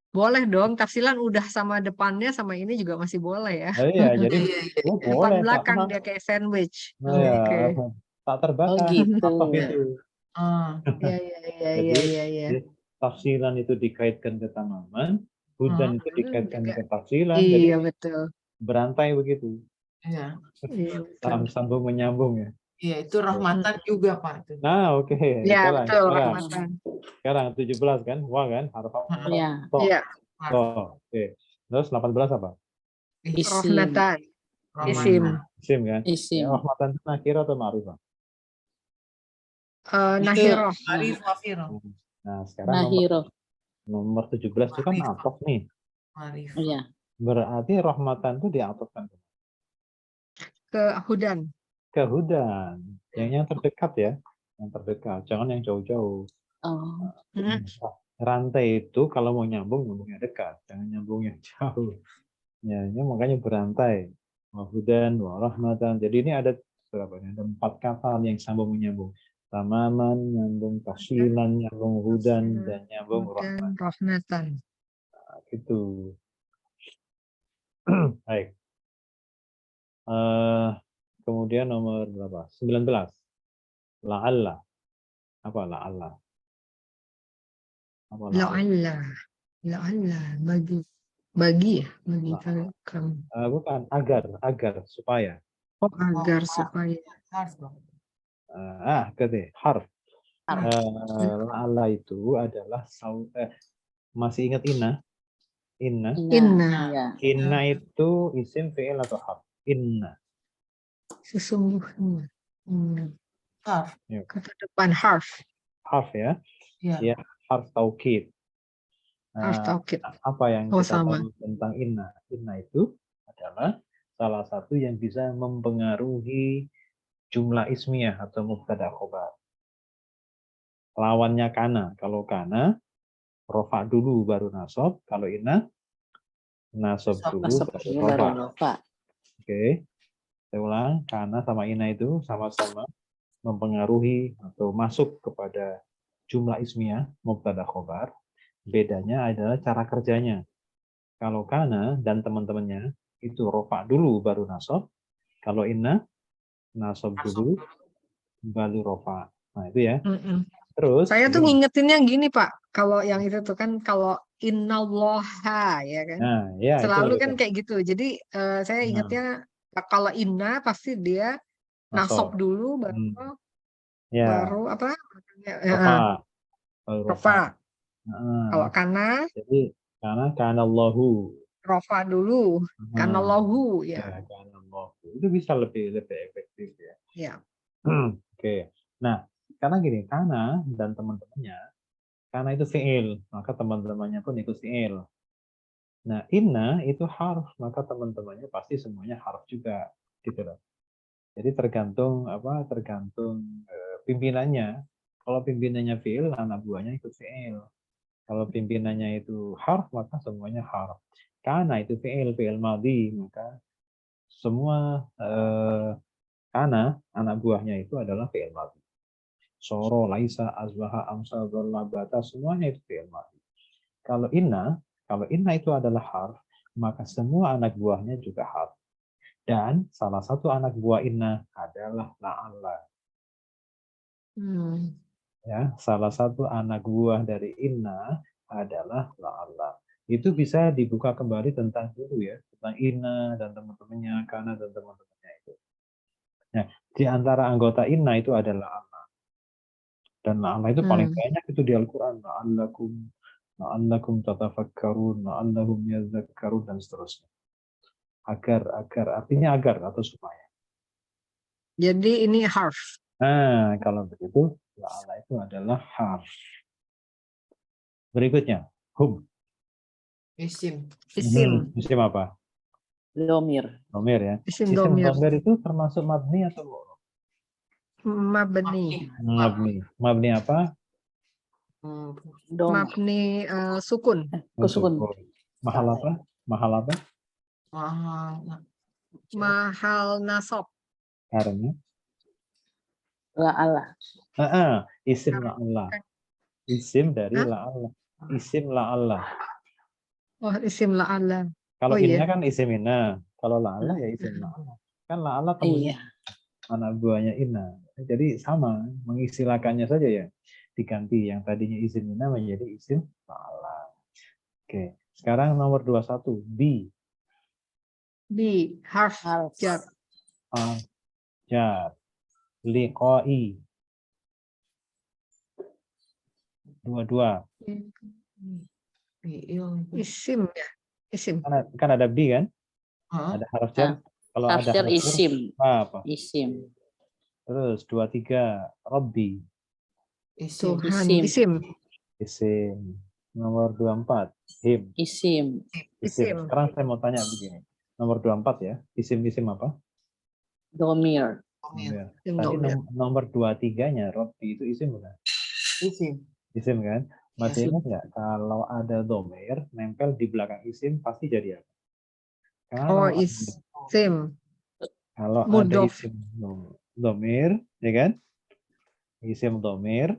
Boleh dong, tafsilan udah sama depannya sama ini juga masih boleh ya. Iya, jadi Depan boleh belakang Pak. dia kayak sandwich. Nah, ya, Oke. tak terbakar Oh gitu. atof itu. Iya, iya, Jadi iya, iya. tafsilan itu dikaitkan ke tanaman, hudan itu dikaitkan Juga. ke tafsilan, Iya, jadi betul. berantai begitu. Iya. Iya, betul. Sambung menyambung ya. Iya, itu rahmatan juga Pak. Itu. Nah, oke. Iya, betul, rahmatan. Sekarang 17 kan? Wah kan? Harus apa? Iya. Toh. Iya, Toh. Oke. Terus 18 apa? Isim. rahmatan. Isim. Isim kan? Isim. Rahmatan itu nakirah atau ma'rifah? Nahiroh. Arif Wafiroh. Nah, sekarang Nahiro. nomor 17 itu kan atof nih. Arif. Iya. Berarti rahmatan itu diatofkan Ke hudan. ke hudan. Yang terdekat ya. Yang terdekat. Jangan yang jauh-jauh. Oh. Rantai itu kalau mau nyambungnya dekat. Jangan nyambung yang jauh. Ya, ini makanya berantai. Wahudan, warahmatan. Jadi ini ada berapa? Ada 4 kata yang sambung menyambung. Tamaman, nyambung tafsilan, nyambung hudan, dan nyambung Dan rahmatan. rahmatan. Nah, gitu. Baik. Kemudian nomor berapa? 19. La'alla. Apa la'alla? Apa la'alla? La'alla. Bagi ya? Bagi kamu. Bukan, agar, supaya. Oh, agar supaya. Harf dong. Harf. Harf. La'alla itu adalah masih ingat inna? Inna. Inna. Inna itu isim fi'il atau harf? Inna. Sesungguhnya. Harf. Kata depan harf. Harf ya. Iya. Ya, harf taukid. Harf taukid. Apa yang Oh, kita sama. tahu tentang inna? Inna itu adalah salah satu yang bisa mempengaruhi jumlah ismiyah atau mubtada khobar. Lawannya kana. Kalau kana, rofa dulu baru nasab. Kalau inna, nasab dulu baru rofa. Oke. Saya ulang, kana sama inna itu sama-sama mempengaruhi atau masuk kepada jumlah ismiyah, mubtada khobar. Bedanya adalah cara kerjanya. Kalau kana dan teman-temannya itu rofa dulu baru nasab. Kalau inna, nasab dulu baru rofa. Nah itu ya. Terus saya tuh ngingetinnya gini Pak, kalau yang itu tuh kan kalau innallaha ya kan, nah, ya, selalu itu kan kayak gitu. Jadi saya ingatnya kalau inna pasti dia nasab dulu baru apa? Rofa. Kalau kana, jadi karena Allahu. rofa dulu, karena Allahu ya. Karena Allahu itu bisa lebih efektif ya. Ya. Oke. Nah, karena gini, karena dan teman-temannya, karena itu fi'il, maka teman-temannya pun ikut fi'il. Nah, inna itu harf, maka teman-temannya pasti semuanya harf juga, gitu loh. Jadi tergantung pimpinannya. Kalau pimpinannya fiil, anak buahnya ikut fiil. Kalau pimpinannya itu harf, maka semuanya harf. Kana itu fiil madhi, maka semua kana anak buahnya itu adalah fiil madhi. Soro, laisa, azbaha, amsa, dhalla, bata, semuanya itu fiil madhi. Kalau inna itu adalah harf, maka semua anak buahnya juga harf. Dan salah satu anak buah inna adalah la'alla. Ya, salah satu anak buah dari inna adalah la'alla. Itu bisa dibuka kembali tentang dulu ya, tentang inna dan teman-temannya, kana dan teman-temannya itu. Nah, di antara anggota inna itu adalah la'alla. Dan la'alla itu paling banyak itu di Al-Quran. La'allakum tatafakkarun, la'allahum yadhakkarun, dan seterusnya. Agar, artinya agar atau supaya. Jadi ini harf. Nah, kalau begitu, la'alla itu adalah harf. Berikutnya, hum. Isim. Isim apa? Domir. Domir ya. Isim Isim domir. domir itu termasuk mabni atau mu'rab? Mabni. Mabni apa? Mabni sukun. Sukun. Mahal apa? Mahal apa? Mahal nasab. Karena? La'alla. Isim la'alla. Isim dari la'alla. Isim la'alla. Oh, isim la'alla. Kalau Oh, inna iya. kan isim inna. Kalau la'alla ya isim la'alla. Kan la'alla temannya anak buahnya inna. Jadi sama, mengistilahkannya saja ya. Diganti yang tadinya isim inna menjadi isim la'alla. Oke, sekarang nomor 21, B. B, harf jar. Jar. Liqai. 22. Isim ya. Isim. Kan ada B kan? Ada harf jar. Kalau Harf ada jar harf isim. apa? Isim. Terus 23, Rabbi. Tuhan, isim. Isim. Nomor 24, him. Isim. Sekarang saya mau tanya begini. Nomor 24 ya. Isim-isim apa? Domir. Tadi nomor 23-nya Rabbi itu isim bukan? Isim kan? Masih ingat nggak kalau ada domir nempel di belakang isim pasti jadi apa? Isim. Kalau ada Mudof. isim domir, ya kan? Isim domir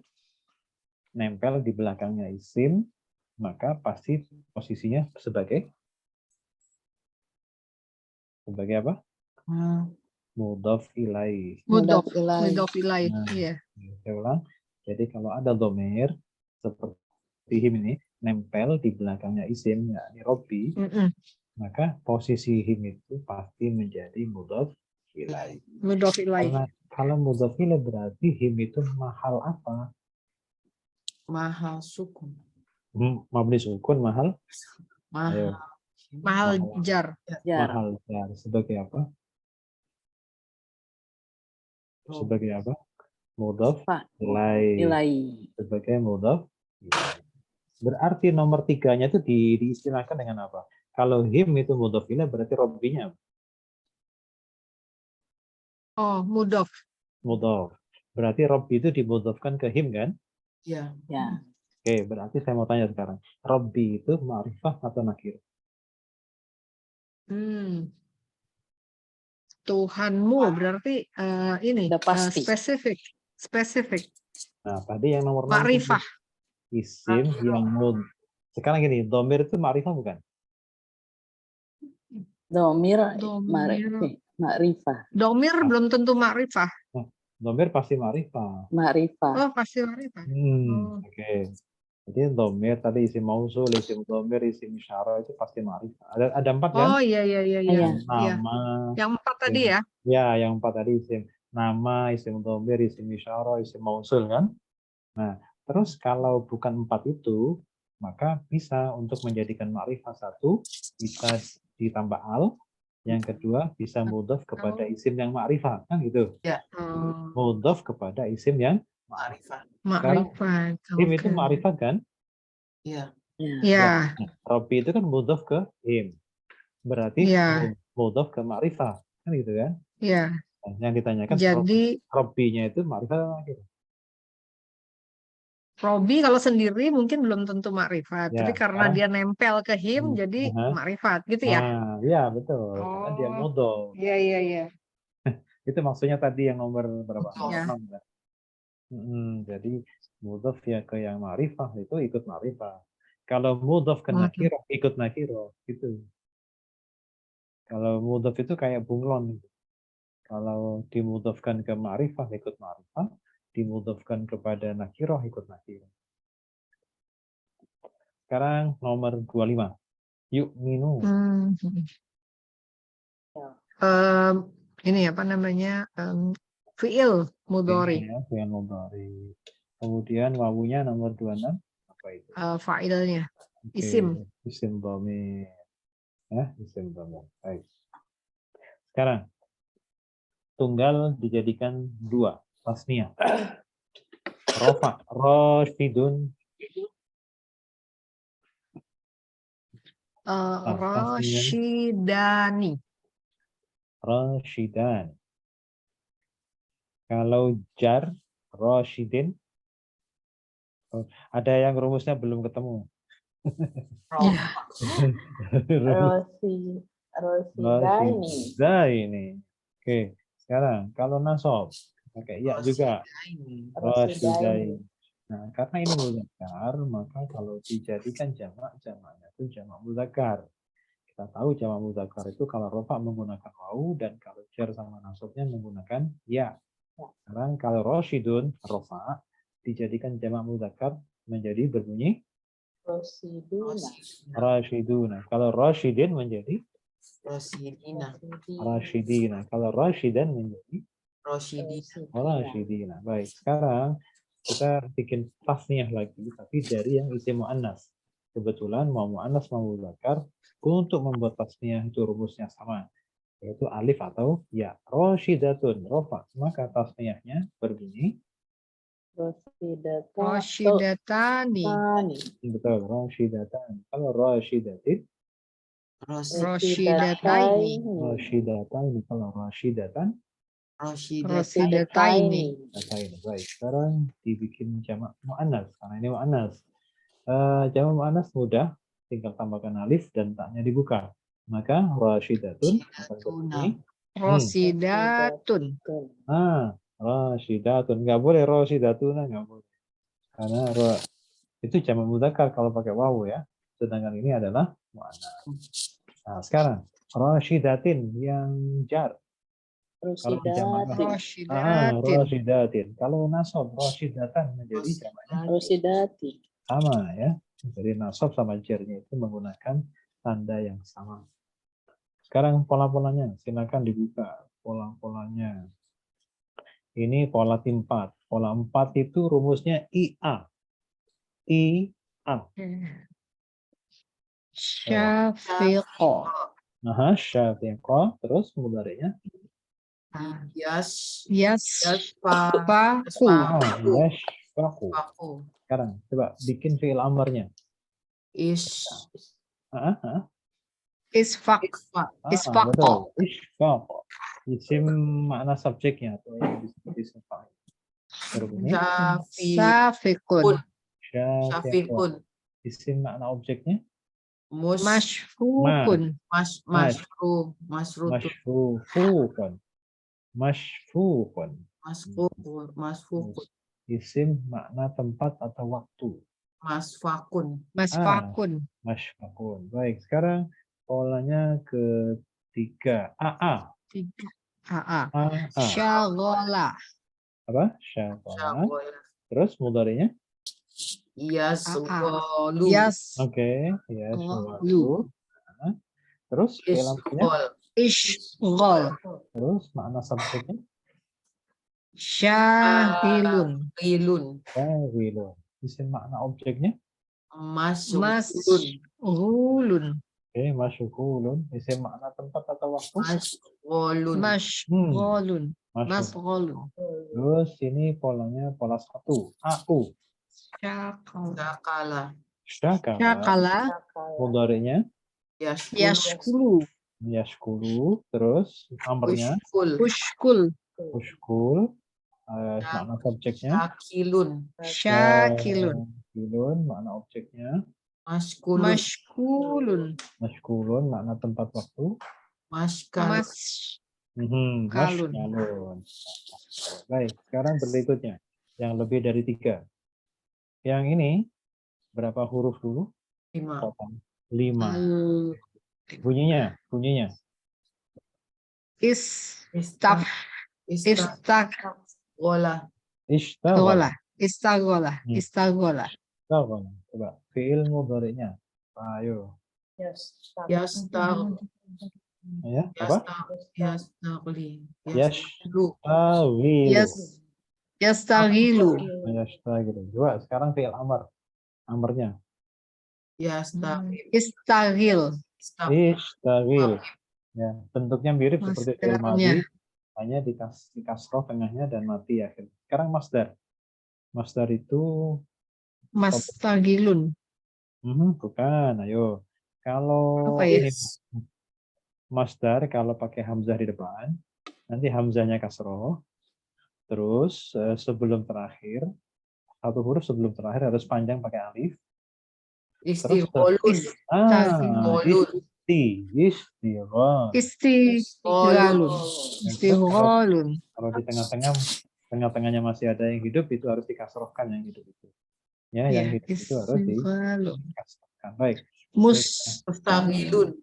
nempel di belakangnya isim, maka pasti posisinya sebagai apa? Mudhof ilaih. Mudhof ilaih. Nah, Iya. saya ulang. Jadi kalau ada domir seperti him ini nempel di belakangnya isim, yakni Robbi, maka posisi him itu pasti menjadi mudhof ilaih. Mudhof ilaih. Karena kalau mudhof ilaih berarti him itu mahal apa? Mahal sukun. Mabni sukun mahal. Ayo. Mahal jar. Mahal jar sebagai apa? Sebagai apa? Mudhof ilaih. Sebagai mudhof ilaih. Berarti nomor 3-nya itu diistilahkan dengan apa? Kalau him itu mudhof ilaih berarti robbinya apa? Oh, mudhof. Mudhof. Berarti robbi itu dimudhofkan ke him kan? Iya. Ya. Oke, berarti saya mau tanya sekarang. Robbi itu ma'rifah atau nakir? Tuhanmu berarti ini spesifik. Nah, tadi yang nomor 6 Ma'rifah. isim yang sekarang gini, domir itu ma'rifah bukan? Domir ma'rifah. Domir belum tentu ma'rifah. Domir pasti ma'rifah. Oh, pasti ma'rifah. Oke. Jadi domir tadi isim mausul, isim domir, isim isyarah itu pasti ma'rifah. Ada 4 kan? Oh, iya. Nama. Yang 4 tadi ya? Ya, yang 4 tadi isim nama, isim domir, isim isyarah, isim mausul kan? Nah, terus kalau bukan 4 itu, maka bisa untuk menjadikan ma'rifah 1 bisa ditambah al, yang kedua bisa mudhof kepada isim yang ma'rifah kan gitu. Ya. Mudhof kepada isim yang Ma'rifah. Him itu ma'rifah kan? Iya. Ya. Nah, Robbi itu kan mudhof ke him. Berarti mudhof ke ma'rifah kan gitu kan? Iya. Nah, yang ditanyakan Jadi Robbinya itu ma'rifah atau nakirah? Robi kalau sendiri mungkin belum tentu makrifat, tapi Ya, karena sekarang dia nempel ke him jadi aha. makrifat gitu ya. Ya betul, karena dia Oh, mudhof. iya iya iya. Itu maksudnya tadi yang nomor berapa? Nomor Ya. 6 kan? Jadi mudhof ya ke yang ma'rifah itu ikut ma'rifah. Kalau mudhof ke Mhm. nakirah ikut nakirah gitu. Kalau mudhof itu kayak bunglon. Kalau dimudhofkan ke ma'rifah ikut ma'rifah, dimudhofkan kepada nakirah ikut nakirah. Sekarang nomor 25. Yuk minu. Hmm. Em, ini apa namanya? Fiil mudhari, Ya, fi'il mudhari. Kemudian wawunya nomor 26 apa itu? fa'ilnya, Oke, isim. isim dhamir. Ya, isim dhamir. Baik. Sekarang tunggal dijadikan 2, tasniyah. Rafa, rasyidun. Tasniyah, Rasyidani. rasyidan. Kalau jar, rasyidin. Ada yang rumusnya belum ketemu. Ya. Rosidaini. Roshidaini. Oke, sekarang kalau nasab pakai ya juga. Roshidaini. Nah, karena ini muzakkar, maka kalau dijadikan jamak, jamaknya itu jamak muzakkar. Kita tahu jamak muzakkar itu kalau rofa menggunakan wawu dan kalau jar sama nasabnya menggunakan ya. Sekarang kalau roshidun, rofa dijadikan jamak muzakkar menjadi berbunyi Rosidina. rasyiduna. Kalau rasyidin menjadi Rosidina. rasyidina. Kalau rasyidan menjadi Rosidina. rasyidina. Baik, sekarang kita bikin tasniyah lagi, tapi dari yang isim mu'annas. Kebetulan mau mu'annas mau muzakkar, untuk membuat tasniyah itu rumusnya sama, yaitu alif atau ya. Rasyidatun, rofa. Maka tasniyahnya berbunyi Rasyidatani. betul, rasyidatan. Kalau rasyidatin, Rasyidataini. rasyidatan. Kalau rasyidatan, Rasyidataini. baik. Sekarang dibikin jamak mu'annas karena ini mu'annas. Jamak mu'annas mudah, tinggal tambahkan alif dan taknya dibuka. Maka rasyidatun akan berbunyi Rasidatun. rasyidatun. Nggak boleh rasyidatuna, nggak boleh. Karena itu jamak mudzakkar kalau pakai wawu ya. Sedangkan ini adalah mu'annas. Nah, sekarang rasyidatin yang jar. Kalau jamaknya Rasyidatin. rasyidatin. Kalau nasab rasyidatan menjadi jamaknya Rosidati. sama ya. Jadi nasab sama jarnya itu menggunakan tanda yang sama. Sekarang pola-polanya, silakan dibuka pola-polanya. Ini pola 4. Pola 4 itu rumusnya IA. IA. Syafiqo. Syafiqah. Terus mudhari'nya Yasfaku. yashfaqu. Sekarang coba bikin fi'il amarnya. Isfaq. Isfaqo. Betul. Isfaq. Isim makna subjeknya atau yang disebut isim fa'il. Berbunyi Syafiqun. syafiqun. Isim makna objeknya Mashfukun. Mashfukun. Isim makna tempat atau waktu. Masfakun. Mashfakun. Baik, sekarang polanya ketiga. AA. Syagola. Apa? Syagola. Terus mudhari'nya? Yasgolu. Oke. Yasgolu. Terus fi'il amarnya? Ishgol. Terus makna subjeknya? Syahilun. Syahilun. Isim makna objeknya? Masghulun. Oke, masyghulun. Isim makna tempat atau waktu? Mashgholun. Terus ini polanya pola 1. Aku. Syakala. Mudhari'nya? Yashkulu. Yashkuru. Terus amrnya Ushkul. Pushkul. ushkul. Makna subjeknya. Syakilun. Syakilun. Syakilun. Makna objeknya. Mashkulun. Mashkulun. Mashkulun. Makna tempat waktu. Mashkalun. Kalun. Mashkalun. Baik, sekarang berikutnya. Yang lebih dari 3. Yang ini berapa huruf dulu? 5. Total 5. Al- Bunyinya. Istaf. Istagola. Ishtaghala. Istagola. Istagola. Ishtaghala. Coba fi'il mudhari'nya. Ayo. Yastag. Ya, apa? Yastagli. Yashtagilu. Yastagilu. Yashtagilu. Coba sekarang fi'il amr. Amrnya. Istagil. Ishtagil. Ya, bentuknya mirip seperti fi'il Masdarnya. madhi, hanya dikasih kasroh tengahnya dan mati akhir. Sekarang masdar. Masdar itu Mastagilun. bukan. Ayo. Kalau Apa ya? ini masdar kalau pakai hamzah di depan, nanti hamzahnya kasroh. Terus sebelum terakhir, satu huruf sebelum terakhir harus panjang pakai alif. Istigholun. Istighalun. Istighalun. Kalau di tengah-tengahnya masih ada yang hidup, itu harus dikasrohkan yang hidup itu. Ya, yang hidup itu harus dikasrohkan. Baik. Mustagilun.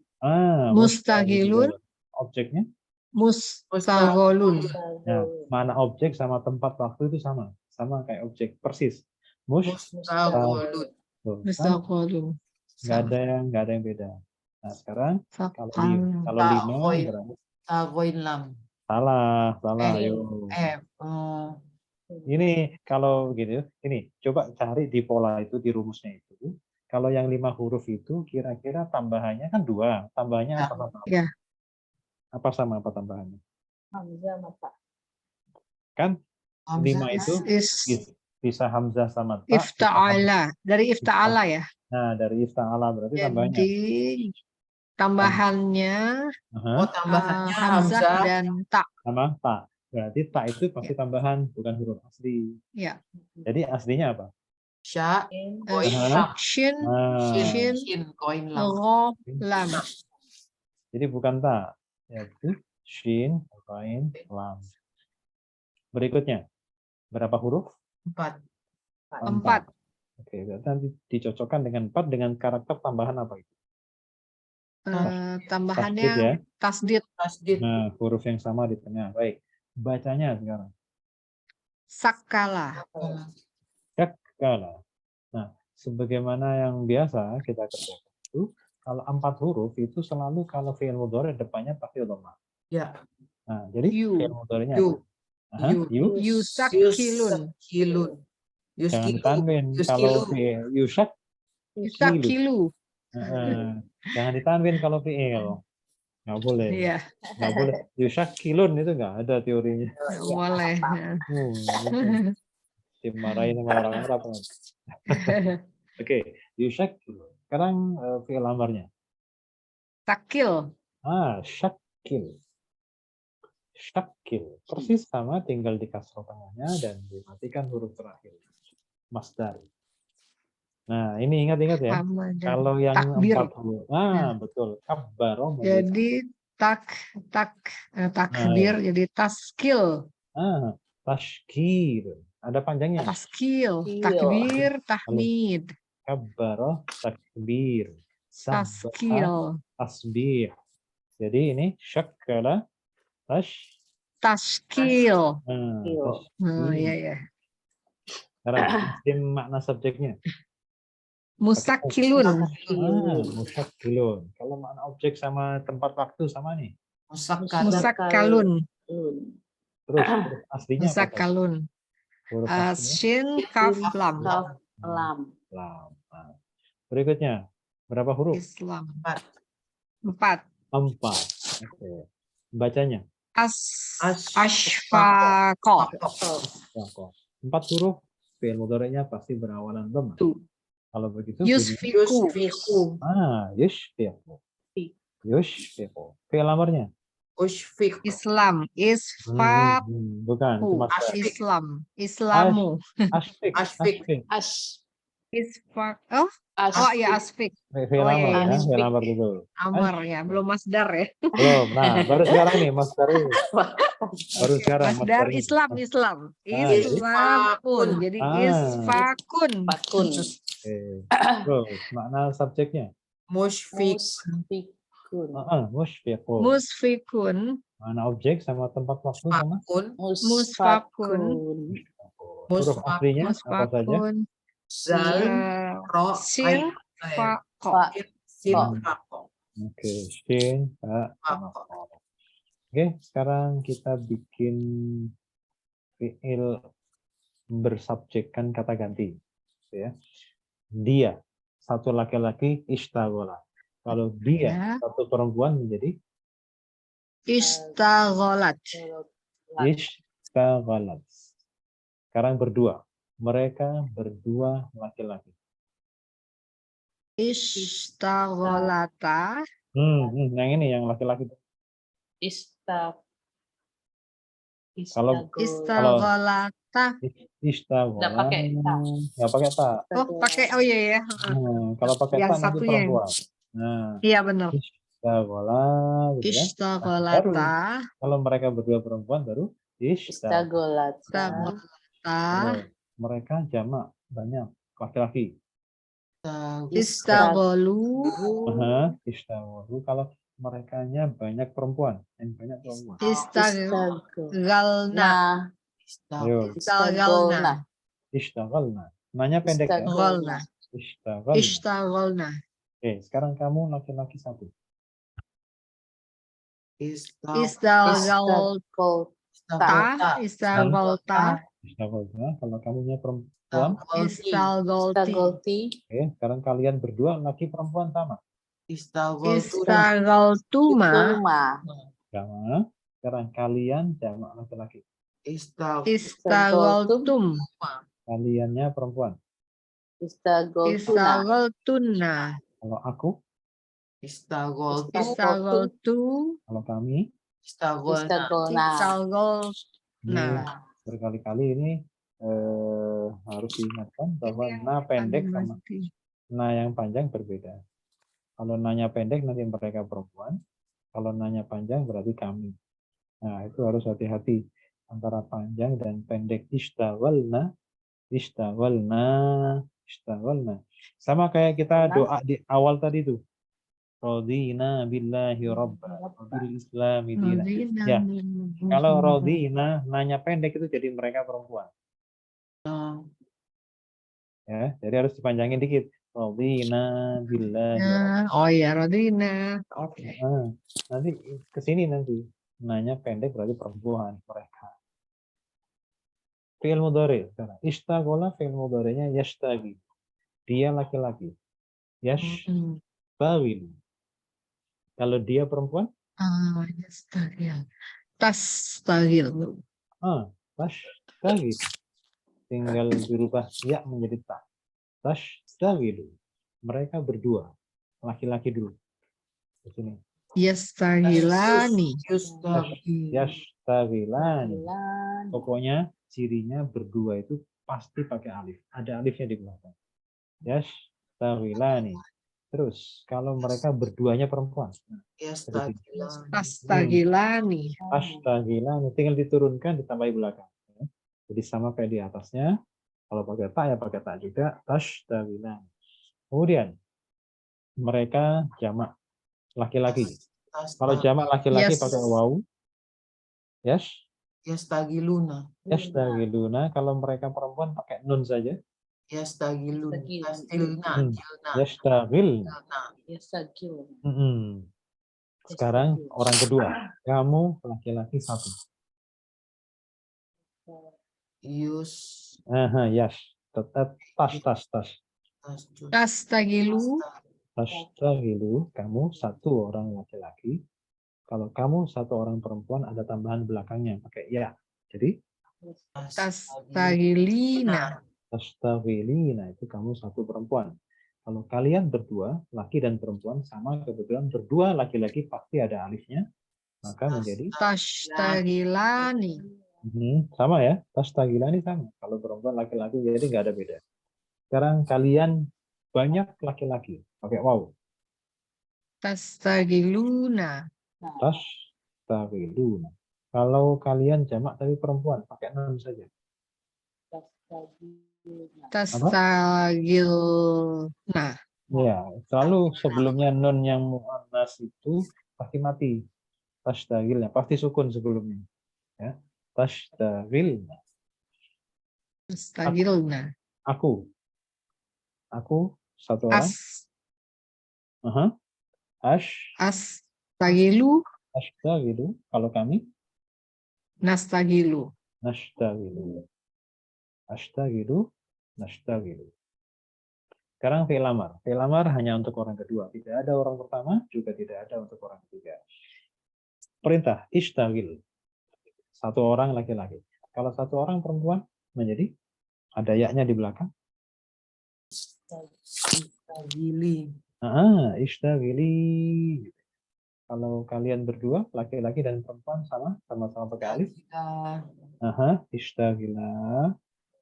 Mustagilun. Objeknya? Mustagholun. Nah, mana objek sama tempat waktu itu sama. Sama kayak objek, persis. Mustagholun. Mustagholun. Nggak ada yang beda. Nah, sekarang kalau 5 berarti Tagoilam. salah, ayo. Ini kalau gitu, ini coba cari di pola itu, di rumusnya itu. Kalau yang 5 huruf itu kira-kira tambahannya kan 2. Tambahannya apa sama? Ya. Apa sama apa tambahannya? Hamzah mata. Kan 5 itu bisa hamzah sama ta. Ifta'ala. Dari ifta'ala ya. Nah, dari ifta'ala berarti tambahannya. Jadi tambahannya tambahannya hamzah dan ta. Sama ta. Berarti ta itu pasti tambahan, bukan huruf asli. Ya. Jadi aslinya apa? Shin, ro, lam. Jadi bukan ta, yaitu shin, ghain, lam. Berikutnya, berapa huruf? 4. 4. Oke, berarti nanti dicocokkan dengan 4 dengan karakter tambahan apa itu? Tambahannya tasdid. Nah, huruf yang sama di tengah. Baik, bacanya sekarang. Sakala. Sakala. Nah, sebagaimana yang biasa kita kerjakan itu, kalau 4 huruf itu selalu kalau fi'il mudhari depannya pasti dhamma. Ya. Nah, jadi fi'il mudhari'nya apa? Yusakilun. Jangan ditanwin. Kalau fi'il yusakilu. Jangan ditanwin kalau fi'il. Nggak boleh. Iya. Nggak boleh. Yusakilun itu nggak ada teorinya. Nggak boleh. Dimarahin sama orang Arab. Oke, yusakilu. Sekarang fi'il amarnya. Sakil. Syakil. Syakil. Persis sama, tinggal di kasroh tengahnya dan dimatikan huruf terakhir. Masdar. Nah, ini ingat-ingat ya. Kalau yang takbir. 4 huruf. Betul. Kabbaro. Jadi takbir jadi taskil. Tashkil. Ada panjangnya. Taskil. Takbir, tahmid. Kabbaro, takbir. Taskil. Tasbih. Jadi ini syakala taskil. Iya. Sekarang makna subjeknya. Musakilun. Musakilun. Kalau makna objek sama tempat waktu sama nih. Musakalun. Terus aslinya Musakalun. Shin, kaf, lam. Lam. Berikutnya berapa huruf? Islam. 4. Oke. Bacanya? Ashfaqo. 4 huruf. Fi'il mudhari'nya pasti berawalan dhamma. Kalau begitu Yusfiku. yushfiqu. Yushfiqu. Fi'il amarnya. Ushfiq. Islam, isfaq, Bukan, itu masdar. Islam, Islamu, Ashfiq. Ashfiq. Ashfiq. isfaq. Oh ya, asfik. Fi'il Oh, iya, amar iya. ya, fi'il amar dulu. Amar ya, belum masdar ya. Belum. Nah, baru sekarang nih masdar ini. Baru sekarang Masdar ini. Islam, Islamun. Jadi isfakun. Fakun. Oke. Terus makna subjeknya. Mushfiq. Musfikun. Mushfiqu. Musfikun, Mana objek sama tempat waktu sama? Fakun. Musfakun. Huruf aslinya apa saja? musfakun, Zal. Ro. sin, fako. Sin. Hmm. Fako. Oke, shin, fa, sama Fako. ko. Oke, sekarang kita bikin fi'il bersubjekkan kata ganti. Ya. Dia, satu laki-laki, ishtaghola. Kalau dia, Ya. satu perempuan menjadi Istagholat. ishtagholat. Sekarang berdua. Mereka berdua laki-laki. Istagholata. Yang ini, yang laki-laki. Kalau Istagholata. ishtaghola, Nggak pakai ta. nggak pakai ta. Oh iya ya. Kalau pakai Yang ta nanti satunya. perempuan. Nah, Iya benar. ishtaghola, gitu kan? Istagholata. Kalau mereka berdua perempuan baru ishtaghola. Istagholata. Mereka jamak banyak laki-laki. Istagholu. Ishtaghola. Kalau merekanya banyak perempuan, yang banyak perempuan. Istaghalna. Ayo, Istaghalna. ishtaghalna. Nanya pendek ya. Istaghalna. Ishtaghalna. Istaghalna. Oke, sekarang kamu laki-laki satu. Istaghalta. Istaghalta. Ishtaghalna. Kalau kamunya perempuan. Istaghalti. Oke, sekarang kalian berdua laki perempuan sama. Istaghaltuma. Sama. Sekarang kalian jamak laki-laki. Istaghaltum. Kaliannya perempuan. Istaghaltuna. Kalau aku, Istaghaltu. kalau kami, Istaghalna. ini berkali-kali ini harus diingatkan bahwa na pendek sama na yang panjang berbeda. Kalau nanya pendek nanti mereka perempuan. Kalau nanya panjang berarti kami. Nah, itu harus hati-hati antara panjang dan pendek. Ishtaghalna. Sama kayak kita doa di awal tadi tuh. Radina billahi rabba wa bil islami dina. Ya. Kalau radina nanya pendek itu jadi mereka perempuan. Ya, jadi harus dipanjangin dikit. Radina billahi rabba. Oh ya, Radina. Oke. Nanti kesini nanti nanya pendek berarti perempuan mereka. Fi'il mudhari. Ishtaghala fi'il mudhari'nya yashtaghi. Dia laki-laki. Yashtaghilu. Kalau dia perempuan? Yastaghil. Tastaghil. Tashtaghilu. Tinggal dirubah ya menjadi ta. Tashtaghilu. Mereka berdua. Laki-laki dulu. Di sini. Yastaghilani. Yastaghilani. Pokoknya cirinya berdua itu pasti pakai alif. Ada alifnya di belakang. Yastaghilani. Terus kalau mereka berduanya perempuan. Tastaghilani. Tastaghilani. Tinggal diturunkan ditambahi belakang. Jadi sama kayak di atasnya. Kalau pakai ta ya pakai ta juga. Tastaghilani. Kemudian mereka jamak laki-laki. Kalau jamak laki-laki pakai waw. Yastaghiluna. Kalau mereka perempuan pakai nun saja. Yastaghiluna. Sekarang orang kedua. Kamu laki-laki satu. Tetap tas. Tastaghilu. Kamu satu orang laki-laki. Kalau kamu satu orang perempuan ada tambahan belakangnya pakai ya. Jadi Tastaghilina. itu kamu satu perempuan. Kalau kalian berdua, laki dan perempuan sama, kebetulan berdua laki-laki pasti ada alifnya, maka menjadi Tashtagilani. sama ya, tastagilani sama. Kalau perempuan laki-laki jadi nggak ada beda. Sekarang kalian banyak laki-laki, pakai waw. Tastagiluna. Tastagiluna. Kalau kalian jamak tapi perempuan, pakai nun saja. Tastagilna. Ya, selalu sebelumnya nun yang muannas itu pasti mati. Tashtagilnya pasti sukun sebelumnya. Ya. Tashtagilna. Tastagilna. Aku satu orang. Astagilu. Ashtagilu. Kalau kami Nastagilu. nashtagilu. Ashtagilu, nashtagilu. Sekarang fi'il amar. Fi'il amar hanya untuk orang kedua. Tidak ada orang pertama, juga tidak ada untuk orang ketiga. Perintah, ishtagil. Satu orang laki-laki. Kalau satu orang perempuan, menjadi ada yaknya di belakang. Ishtagili. Ishtagili. Kalau kalian berdua, laki-laki dan perempuan sama-sama pakai alif. Ishtagila.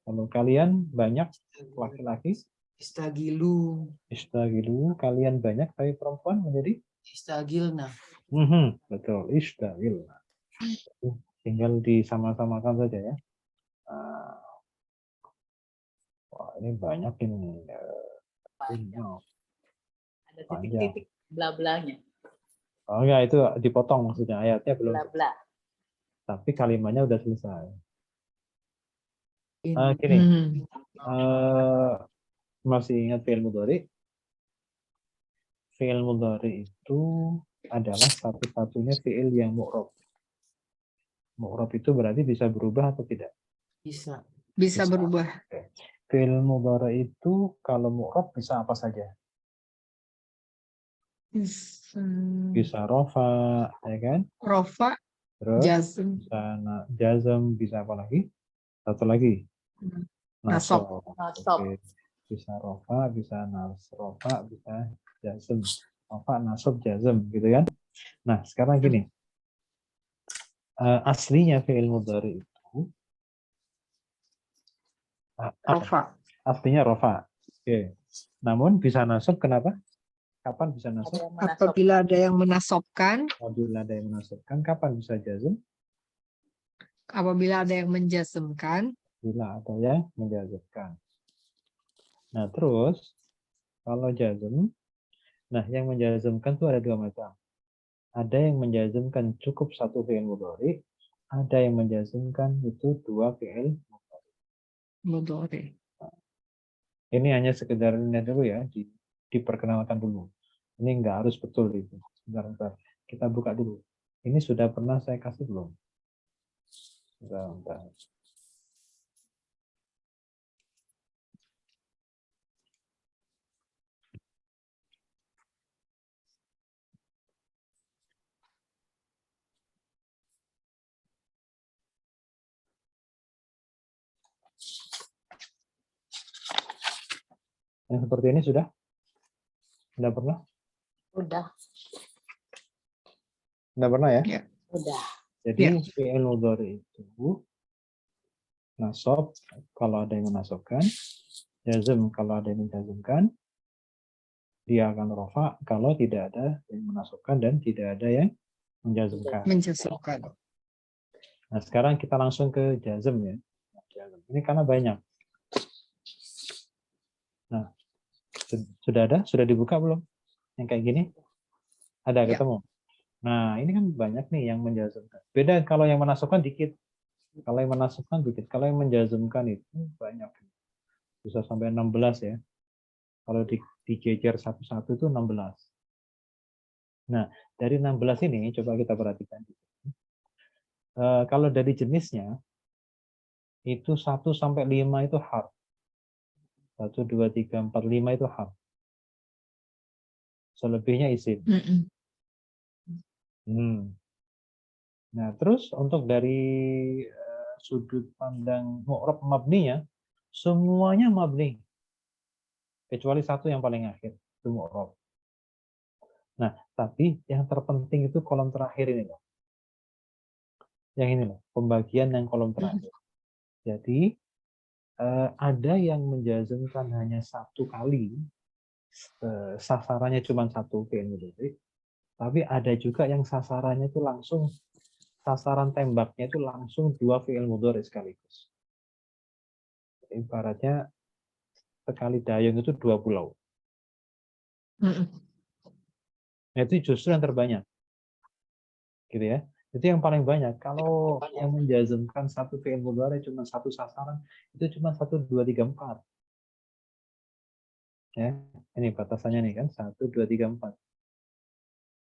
Kalau kalian banyak laki-laki, Istagilu. Kalian banyak tapi perempuan menjadi Istagilna. Betul, ishtagilna. Tinggal disama-samakan saja ya. Wah, ini banyak ini. Ada titik-titik bla-blanya. Oh ya, itu dipotong maksudnya, ayatnya belum. Bla-bla. Tapi kalimatnya udah selesai. Gini, masih ingat fi'il mudhari? Fi'il mudhari itu adalah satu-satunya fi'il yang mu'rab. Mu'rab itu berarti bisa berubah atau tidak? Bisa berubah. Fi'il mudhari itu kalau mu'rab bisa apa saja? Bisa rofa, ya kan? Rofa, Terus jazm. bisa jazm, bisa apa lagi? Satu lagi. Nasab. Oke. Bisa rofa, bisa nasrofa, bisa jazm. Rofa, nasab, jazm, gitu kan? Nah, sekarang gini. Aslinya fi'il mudhari itu Rofa. aslinya rofa. Oke. Namun bisa nasab, kenapa? Kapan bisa nasab? Apabila ada yang menasobkan. Apabila ada yang menasabkan, kapan bisa jazm? Apabila ada yang menjazmkan. Bila ada yang menjazmkan. Nah, terus kalau jazm, nah yang menjazmkan itu ada dua macam. Ada yang menjazmkan cukup satu fi'il mudhari, ada yang menjazmkan itu dua fi'il mudhari. Ini hanya sekedar ini dulu ya, diperkenalkan dulu. Ini nggak harus betul itu. Sebentar. Kita buka dulu. Ini sudah pernah saya kasih belum? Sebentar. Yang seperti ini sudah? Sudah pernah? Udah. Sudah pernah ya? Ya. Udah. Jadi fi'il mudhari itu nasab kalau ada yang menasabkan, jazm kalau ada yang menjazmkan, dia akan rofa kalau tidak ada yang menasabkan dan tidak ada yang menjazmkan. Nah, sekarang kita langsung ke jazm ya. Ini karena banyak. Nah, sudah ada? Sudah dibuka belum? Yang kayak gini? Ada ketemu? Nah, ini kan banyak nih yang menjazmkan. Beda kalau yang menasabkan dikit. Kalau yang menasabkan dikit. Kalau yang menjazmkan itu banyak. Bisa sampai 16 ya. Kalau dijejer satu-satu itu 16. Nah, dari 16 ini coba kita perhatikan. Kalau dari jenisnya, itu 1 sampai 5 itu harf. 1, 2, 3, 4, 5 itu harf. Selebihnya isim. Nah, terus untuk dari sudut pandang mu'rab mabninya, semuanya mabni. kecuali satu yang paling akhir, itu mu'rab. Nah, tapi yang terpenting itu kolom terakhir ini loh. Yang ini loh, pembagian yang kolom terakhir. Jadi ada yang menjazmkan hanya satu kali, sasarannya cuma satu fi'il mudhari, tapi ada juga yang sasarannya itu langsung, sasaran tembaknya itu langsung dua fi'il mudhari sekaligus. Ibaratnya sekali dayung itu dua pulau. Nah, itu justru yang terbanyak, gitu ya. Itu yang paling banyak. Kalau yang menjazmkan satu fi'il mudhari cuma satu sasaran, itu cuma 1, 2, 3, 4. Ya, ini batasannya nih kan 1, 2, 3, 4.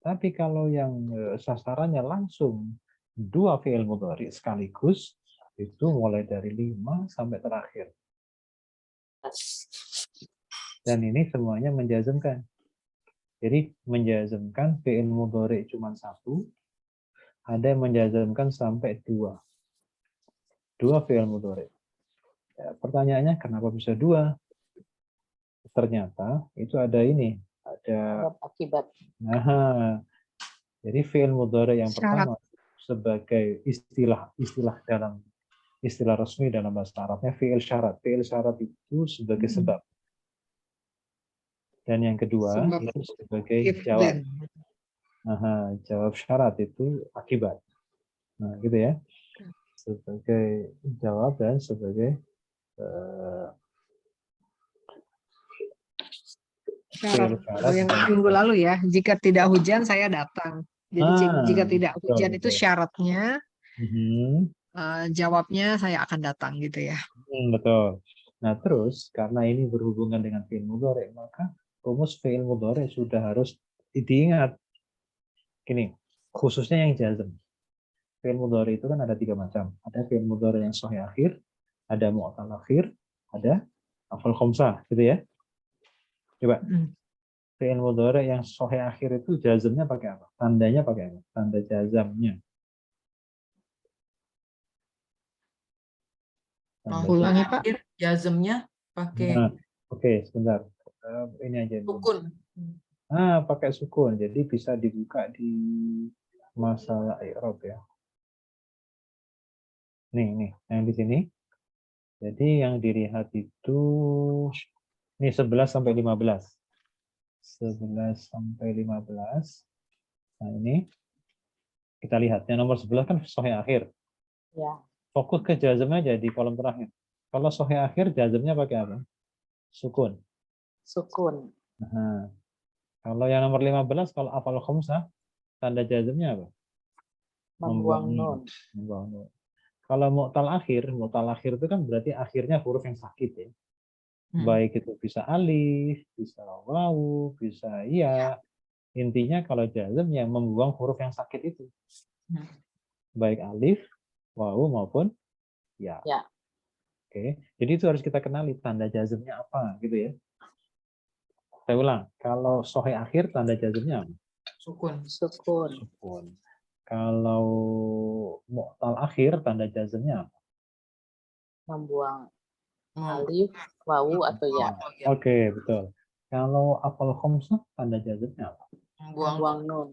Tapi kalau yang sasarannya langsung dua fi'il mudhari sekaligus, itu mulai dari 5 sampai terakhir. Dan ini semuanya menjazmkan. Jadi menjazmkan fi'il mudhari cuma satu, ada yang menjazmkan sampai dua fi'il mudhari. Ya, pertanyaannya kenapa bisa dua? Ternyata itu ada ini, ada Akibat. nah, jadi fi'il mudhari yang Syarat. pertama sebagai istilah dalam istilah resmi dalam bahasa Arabnya fi'il syarat. Fi'il syarat itu sebagai sebab. Dan yang kedua Sebab itu sebagai if jawab. then. Jawab syarat itu akibat. Nah, gitu ya. Sebagai jawab dan sebagai Syarat. syarat Yang dan minggu lalu ya, jika tidak hujan saya datang. Jadi jika tidak hujan itu betul. syaratnya, jawabnya saya akan datang gitu ya. Betul. Nah, terus karena ini berhubungan dengan fi'il mudhari, maka rumus fi'il mudhari sudah harus diingat. Gini, khususnya yang jazm. Fi'il mudhari itu kan ada 3 macam. Ada fi'il mudhari yang sahih akhir, ada mu'tal akhir, ada afal khamsah, gitu ya. Coba. Fi'il mudhari yang sahih akhir itu jazmnya pakai apa? Tandanya pakai apa? Tanda jazmnya. Ulangi, Pak. Jazmnya pakai Oke, sebentar. Ini aja. sukun. Pakai sukun. Jadi bisa dibuka di masalah i'rab ya. Nih, yang di sini. Jadi yang dilihat itu ini 11 sampai 15. 11 sampai 15. Nah, ini kita lihat. Yang nomor 11 kan sahih akhir. Ya. Fokus ke jazmnya aja di kolom terakhir. Kalau sahih akhir jazmnya pakai apa? Sukun. Sukun. Nah, kalau yang nomor 15 kalau afal khamsah tanda jazmnya apa? Membuang nun. Membuang nun. Kalau mu'tal akhir itu kan berarti akhirnya huruf yang sakit ya. Baik itu bisa alif, bisa wawu, bisa iya. Intinya kalau jazm yang membuang huruf yang sakit itu. Baik alif, wawu maupun ya. Oke. Jadi itu harus kita kenali tanda jazmnya apa gitu ya. Saya ulang, kalau sahih akhir tanda jazmnya apa? Sukun. Sukun. Kalau mu'tal akhir tanda jazmnya apa? Membuang alif, wawu atau ya. Oke, betul. Kalau afal khamsah tanda jazmnya apa? Membuang nun.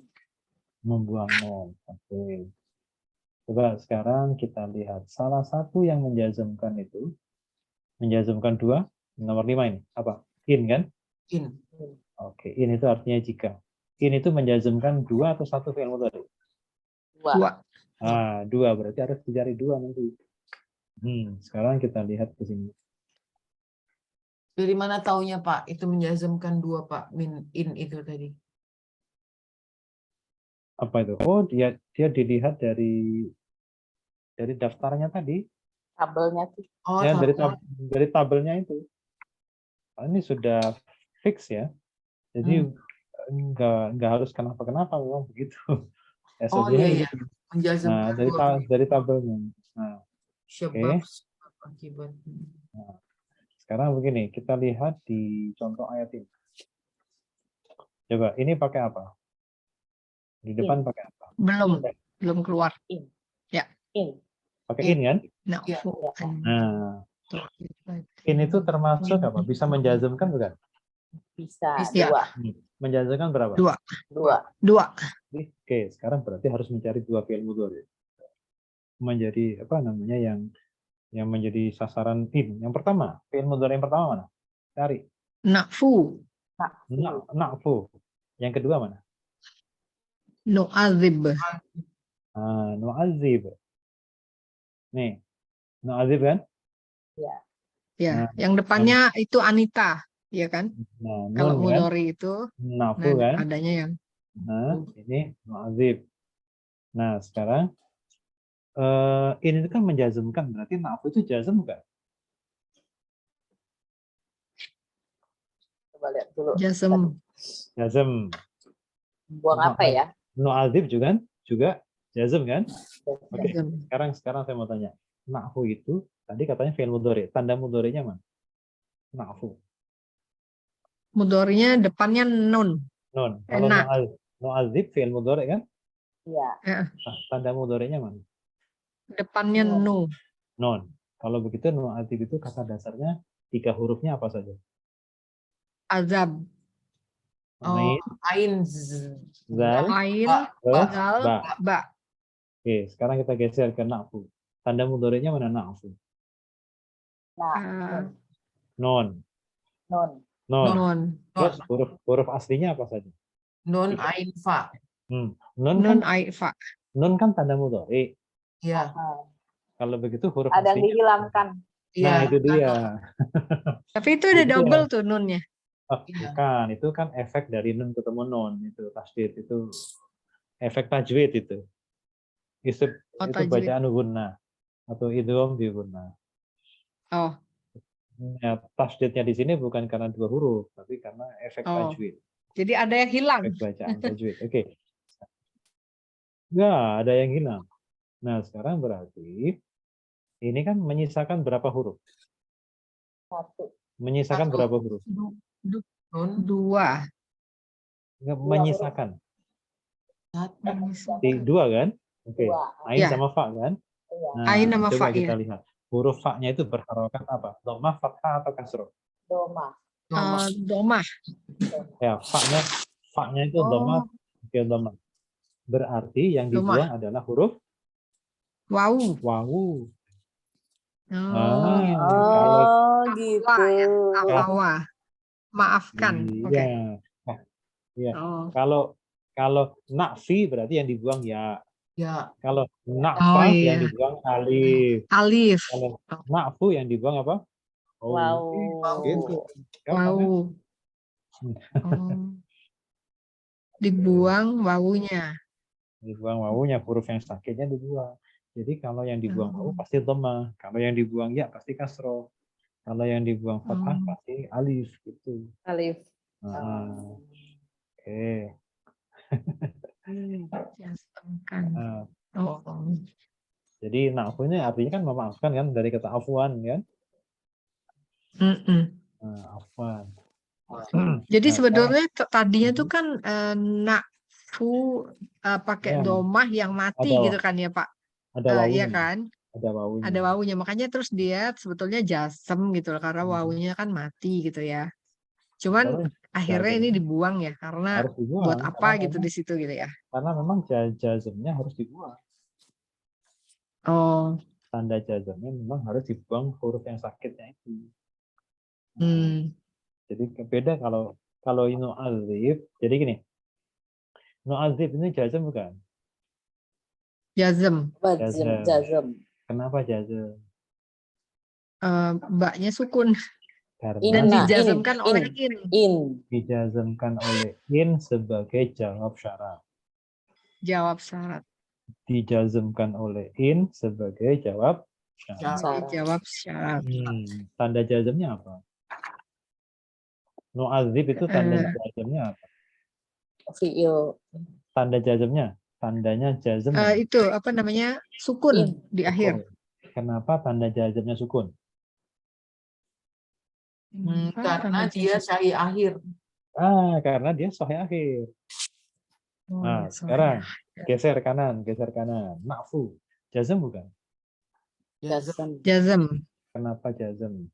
Membuang nun. Oke. Coba sekarang kita lihat salah satu yang menjazmkan itu, menjazmkan dua, nomor 5 ini apa? In kan? In. Oke, in itu artinya jika. In itu menjazmkan dua atau satu fi'il mudhari? Dua berarti harus dicari dua nanti. Sekarang kita lihat ke sini. Dari mana taunya Pak? Itu menjazmkan dua Pak, in itu tadi. Apa itu? Oh, dia dilihat dari daftarnya tadi. Tabelnya tuh. Oh, ya, dari tabelnya itu. Ini sudah fix ya. Jadi nggak harus kenapa memang begitu. Iya. Nah, dari tabelnya. Nah, sebab akibat. Nah, sekarang begini, kita lihat di contoh ayat ini. Coba, ini pakai apa? Di depan pakai apa? Belum keluar. In. Pakai in kan? Nah, in itu termasuk apa? Bisa menjazmkan bukan? Bisa, Bisa. dua. Menjazmkan berapa? Dua. Dua. Oke, sekarang berarti harus mencari dua fi'il mudhari. Menjadi apa namanya yang menjadi sasaran ini. Yang pertama, fi'il mudhari yang pertama mana? Cari. Na'fu. Na'fu. Yang kedua mana? Nu'adzib. Nu'adzib. Nih, nu'adzib kan? Ya, Nah, yang depannya itu Anita, ya kan? Nah, Kalau nun kan? mudhari itu, Na'fu nah kan? adanya yang Nah, ini nu'adzib. Nah, sekarang ini kan menjazmkan, berarti na'fu itu jazm bukan? Coba lihat dulu. jazm. Jazm. Buang apa ya? Nu'adzib juga jazm kan? Oke. Jazm. Sekarang saya mau tanya. Na'fu itu tadi katanya fi'il mudhari. Tanda mudhari'nya mana? Na'fu. Mudharinya depannya nun. Nun. Kalau Enak. nu'adzib fi'il mudhari kan? Iya. Nah, tanda mudhari'nya mana? Depannya Nun. nu. Non. Kalau begitu nu'adzib itu kata dasarnya 3 hurufnya apa saja? Azab. Oh, Ain, ain, zal, Ain, terus zal, ba. ba. Oke, sekarang kita geser ke na'fu. Tanda mudhari'nya mana na'fu? eh, Non. Nun. Non. nun. Terus huruf aslinya apa saja? nun, ain, fa. Nun Nun kan aifa. nun kan tanda mudhari. Ya, Kalau begitu huruf Ada yang aslinya. dihilangkan. Nah, ya. itu dia. Tapi itu udah Itu double tuh nunnya. Oh, Iya. bukan, itu kan efek dari nun ketemu nun, itu tasdid, itu efek tajwid itu. Itu Tajwid. bacaan gunnah atau idgham di gunnah. Oh, Ya, tasdidnya di sini bukan karena 2 huruf, tapi karena efek Oh. tajwid, jadi ada yang hilang. efek bacaan tajwid. Oke. Enggak, ada yang hilang. Nah, sekarang berarti ini kan menyisakan berapa huruf? 1. Menyisakan Satu. berapa huruf? Nun, Dua. Enggak, Dua menyisakan. satu. 2 kan? Oke. Dua. Ain Ya. sama fa kan? Iya. Nah, Ain sama coba fa, kita ya. lihat. Huruf fa-nya itu berharokat apa? Dhammah, fathah atau kasroh? Doma. Domah. Ya, fa-nya itu Oh. dhammah, oke, dhammah. Berarti yang Dhammah. dibuang adalah huruf Wawu. wawu. Oh, gitu. Kalau Oh, gitu. Afwa ya. Afawa. Maafkan. Oke. iya. Nah, iya. Oh. Kalau nakfi berarti yang dibuang ya. Ya, Kalau nakfa Oh, iya. yang dibuang alif. Alif. Kalau nakfu yang dibuang apa? Oh, Wow. gitu. Gampang kan? Wawu. Oh. Dibuang wawunya. Dibuang wawunya, huruf yang sakitnya dibuang. Jadi kalau yang dibuang wawu pasti dhammah. Kalau yang dibuang ya pasti kasroh. Kalau yang dibuang fathah pasti alif gitu. Alif. Oke. Jazmkan. Nah, Oh. jadi na'fu ini artinya kan memaafkan kan, dari kata afwan kan? Afwan. Jadi Nah, sebetulnya tadinya tuh kan na'fu pakai Ya. domah yang mati Ada- gitu kan ya Pak? ada wawunya. Iya kan? Ada wawunya. Ada wawunya. Makanya terus dia sebetulnya jasem gitu loh, karena wawunya kan mati gitu ya. Cuman Kalau akhirnya ini jazmnya dibuang ya, karena harus dibuang, buat apa karena gitu memang- di situ gitu ya. Karena memang jazmnya harus dibuang. Oh. Tanda jazmnya memang harus dibuang huruf yang sakitnya itu. Jadi beda kalau nu'adzib. Jadi gini. Nu'adzib ini jazm bukan? Jazm. Jazm. Kenapa jazm? Mbaknya sukun. Karena Dan Nah, dijazmkan in. oleh in. In. dijazmkan oleh in sebagai jawab syarat. Jawab syarat. Dijazmkan oleh in sebagai jawab syarat. Syarat. Jawab syarat. Tanda jazmnya apa? Nu'adzib itu tanda jazmnya apa? Fi'il. Tanda jazmnya? Tandanya jazm. Itu apa namanya? Sukun In. di akhir. Kenapa tanda jazmnya sukun? karena dia sahih akhir. Karena dia sahih akhir. Oh, Nah, ya, sekarang geser kanan. Na'fu. Jazm bukan? Jazm. Jazm. Kenapa jazm?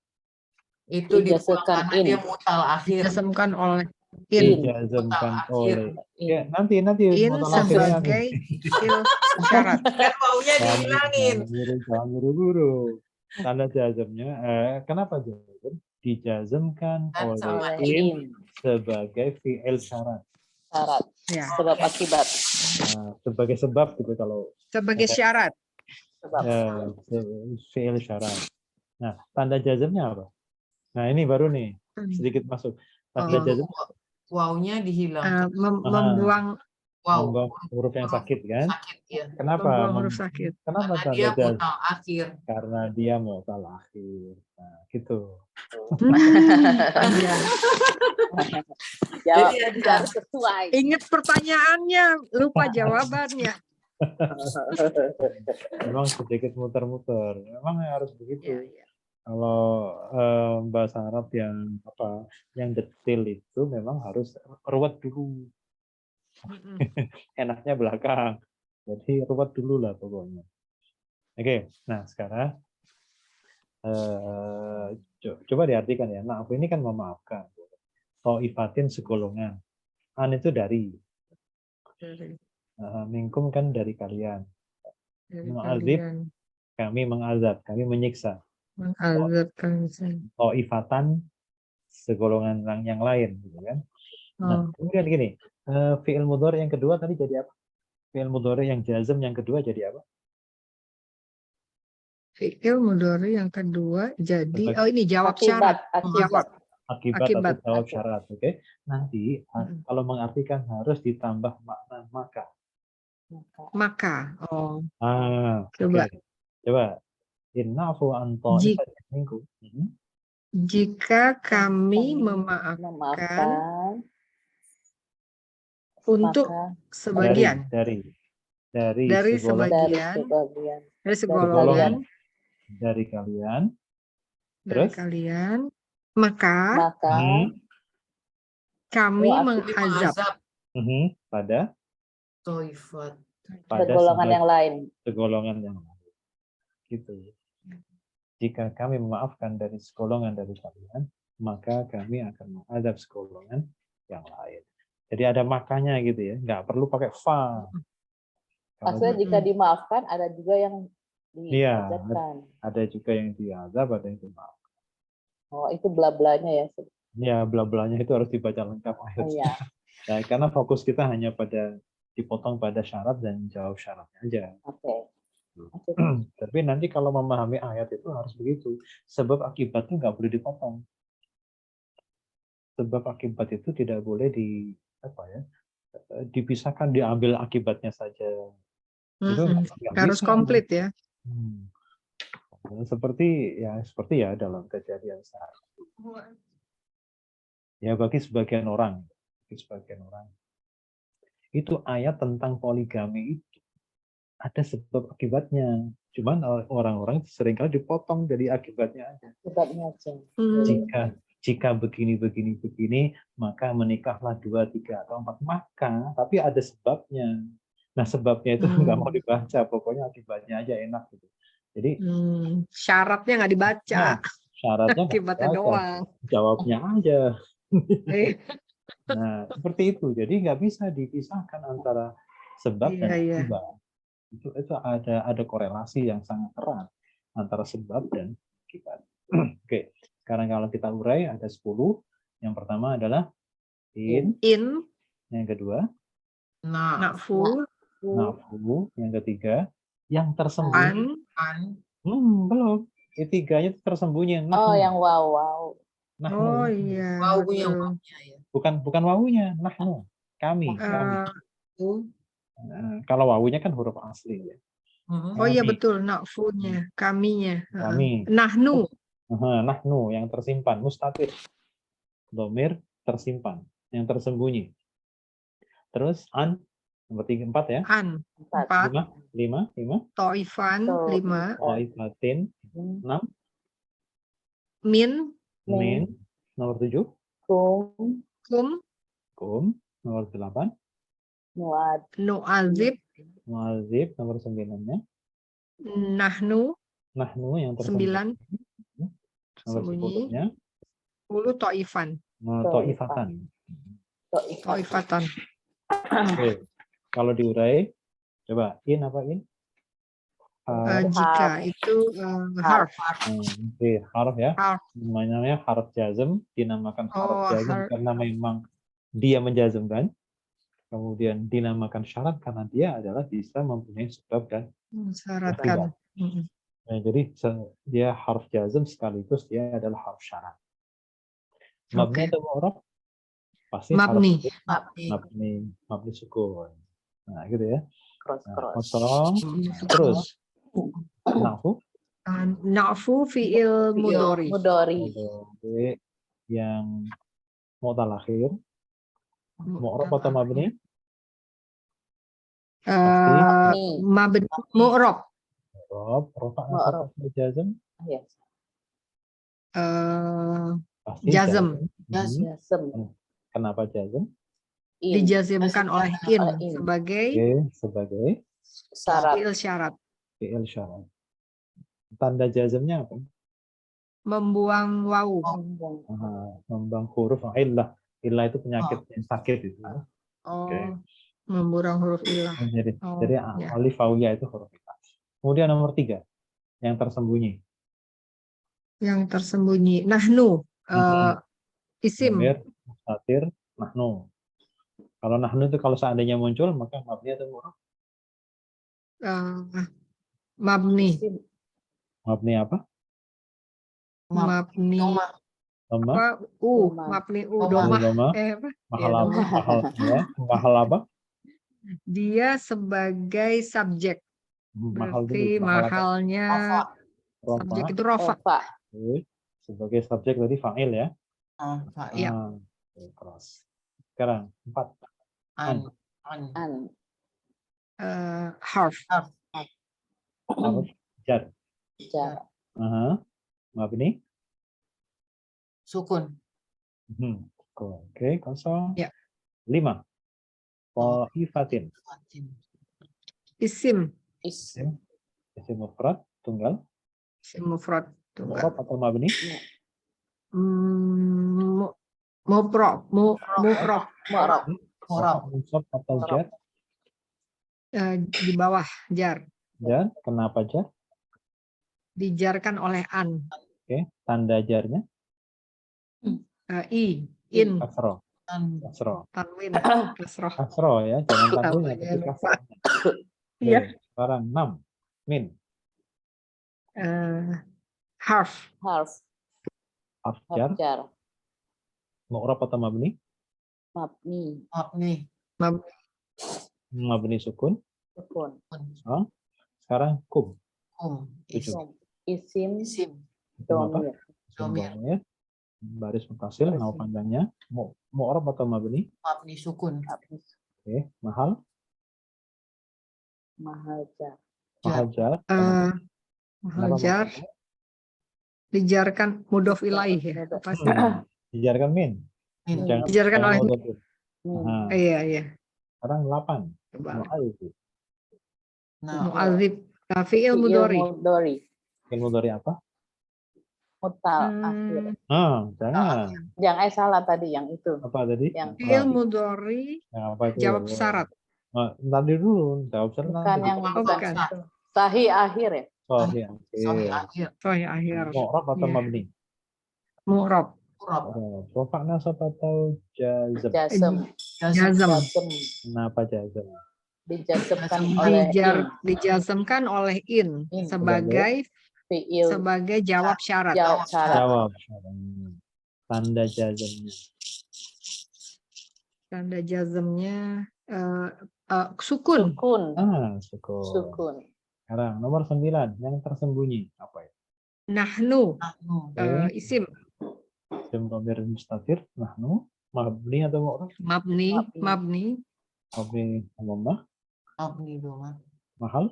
Itu dibuang Dijazmkan karena dia in. mutal akhir. Dijazmkan oleh In. in. Dijazmkan Mutal oleh. In. Ya, nanti In mutal akhirnya sebagai fi'il syarat. Kan maunya dihilangin. jangan buru-buru. Tanda jazmnya, kenapa jazm? Dijazmkan Kan oleh sama Oleh in in. sebagai fi'il syarat. Syarat. Ya. Sebab akibat. Nah, sebagai sebab gitu kalau Sebagai syarat. Sebab. fi'il syarat. Nah, tanda jazmnya apa? Nah, ini baru nih sedikit masuk. Tanda Oh. jazm Wawunya dihilangkan. Membuang Wow. membuang huruf yang sakit kan? Sakit ya. Kenapa? membuang huruf sakit. Kenapa Karena dia tanda jazm? mutal akhir. Karena dia mutal akhir. Nah, gitu. Iya. Jawab Jadi ada harus sesuai. Ingat pertanyaannya, lupa jawabannya. Memang sedikit muter-muter. Memang harus begitu. Ya, ya. Kalau bahasa Arab yang yang detail itu memang harus ruwet dulu. Enaknya belakang. Jadi ruwet dulu lah pokoknya. Oke, nah sekarang coba diartikan ya. Nah, ini kan memaafkan. To'ifatin segolongan. An itu dari. Minkum kan dari kalian. Mu'adzib, kami mengazab, kami menyiksa. Mengazabkan. To'ifatan segolongan yang lain, gitu kan? Nah, kemudian gini, fi'il mudhari yang kedua tadi jadi apa? Fi'il mudhari yang jazm yang kedua jadi apa? Fi'il mudhari yang kedua jadi, Sebagai ini jawab syarat. Jawab. Akibat atau jawab syarat, oke? Nanti kalau mengartikan harus ditambah makna maka. Maka, Coba. Coba. Inna'fu an ta'ifatin minkum. Jika kami memaafkan untuk sebagian dari sebagian dari kalian, maka kami mengazab pada segolongan yang lain. Segolongan yang lain. Gitu. Jika kami memaafkan dari segolongan dari kalian, maka kami akan mengazab segolongan yang lain. Jadi ada makanya gitu ya, nggak perlu pakai fa. Maksudnya jika dimaafkan, ada juga yang diazabkan. Ada juga yang diazab, ada yang dimaafkan. Oh, itu bla-blanya ya? Ya, bla-blanya itu harus dibaca lengkap ayatnya. Iya. Nah, karena fokus kita hanya pada dipotong pada syarat dan jawab syaratnya aja. Oke. Tapi nanti kalau memahami ayat itu harus begitu. Sebab akibatnya nggak boleh dipotong. Sebab akibat itu tidak boleh dipisahkan, diambil akibatnya saja. Itu harus komplit ya. Seperti ya dalam kejadian saat itu. Ya bagi sebagian orang itu ayat tentang poligami itu ada sebab akibatnya. Cuman orang-orang seringkali dipotong dari akibatnya aja. Akibatnya aja. Jika begini, maka menikahlah 2, 3, atau 4. Maka, tapi ada sebabnya. Nah, sebabnya itu nggak mau dibaca. Pokoknya akibatnya aja enak. Gitu. Jadi, syaratnya nggak dibaca. Nah, syaratnya akibatnya doang. Jawabnya aja. Nah, seperti itu. Jadi nggak bisa dipisahkan antara sebab dan akibat. Itu ada korelasi yang sangat erat antara sebab dan akibat. Oke, sekarang kalau kita urai ada 10. Yang pertama adalah in. Yang kedua na'fu. Yang ketiga yang tersembunyi. Belum. Ketiganya tersembunyi. Yang wow. Oh iya. Wawu yang wawunya ya. Bukan wawunya, nahnu. Kami. Kalau wawunya kan huruf asli ya. Oh iya betul, na'funya, kaminya. Kami. Nahnu. Nahnu yang tersimpan, mustatir. Domir tersimpan, yang tersembunyi. Terus an, nomor 4 ya. An, 4. 5. To'ifan, 5. To'ifatin, 6. Min. Nomor 7. Kum. Nomor 8. Nu'azib. Nomor 9-nya. Nahnu yang tersembunyi. 9. Nomor 10-nya. 10 to'ifan. To'ifatan. To'ifatan. Oke. Kalau diurai, coba in apa in? Jika itu harf. Oke, harf ya. Harf. Namanya harf jazm, dinamakan harf Oh, jazm karena memang dia menjazmkan. Kemudian dinamakan syarat karena dia adalah bisa mempunyai sebab dan Syaratkan. nah, jadi dia harf jazm sekaligus dia adalah harf syarat. Mabni Oke. atau mu'rab? Pasti Mabni. harf mabni sukun. Nah, gitu ya. Cross. Kosong. Terus na'fu Na'fu fi'il mudhari. mudhari yang mu'tal akhir. Mu'rab atau mabni? Mabni mu'rab. Mu'rab, rafa nasab atau jazm? Yes. Pasti Jazm. Jazm. Kenapa jazm? Dijazmkan oleh in sebagai Sebagai Syarat. fi'il syarat. fi'il syarat. Tanda jazmnya apa? Membuang wawu. Membuang huruf illah. Illah itu penyakit yang sakit itu. Membuang huruf illah. Jadi alif wawu itu huruf illah. Kemudian nomor 3, yang tersembunyi. Yang tersembunyi. Nahnu. Isim. Dhamir, mustatir, nahnu. Kalau nahnu itu kalau seandainya muncul maka mabni atau mu'rab? Mabni. Mabni apa? Mabni. Dhamma. Mabni domah. Apa? Mahal apa? Dia sebagai subjek. Berarti mahalnya subjek itu rofa. Sebagai subjek berarti fa'il ya. Iya. Keras. Sekarang 4. Harf. Jar. Mabni. Sukun. Oke, kosong. Ya. 5. Ta'ifatin. Isim. Isim mufrad tunggal. Isim mufrad tunggal. Mu'rab atau mabni? Mu'rab. Mu'rab atau jar? Di bawah jar. Jar. Kenapa jar? Dijarkan oleh an. Oke, tanda jarnya? In. Kasroh. Tanwin. Kasroh ya, jangan tanwinnya tapi kasroh. Iya. Sekarang 6. Min. Harf. Jar. Mu'rab atau mabni? Mabni sukun. Sekarang kum. Isim. Domir. Baris mutasil, nama panjangnya. Mu'rab atau mabni? Mabni sukun. Oke, mahal. Jar. Mahal jar. Dijarkan mudhof ilaih ya. Dijarkan min. Dijarkan oleh iya. Sekarang 8. Mu'adzib. Fi'il mudhari. Fi'il mudhari apa? Akhir. Jangan. Salah tadi yang itu. Apa tadi? Fi'il mudhari. Jawab syarat. Tadi dulu jawab syarat. Bukan yang bukan. Sahih akhir ya. Sahih akhir. Mu'rab atau mabni? Mu'rab. Rafa nasab atau jazm? Jazm. Kenapa jazm? Dijazmkan oleh in sebagai jawab syarat. Jawab syarat. Tanda jazmnya. Tanda jazmnya sukun. Sukun. Sekarang nomor 9 yang tersembunyi apa ya? Nahnu. Isim. Isim dhamir mustatir. Nahnu. Mabni atau mu'rab? Mabni. Mabni dhammah. Mahal.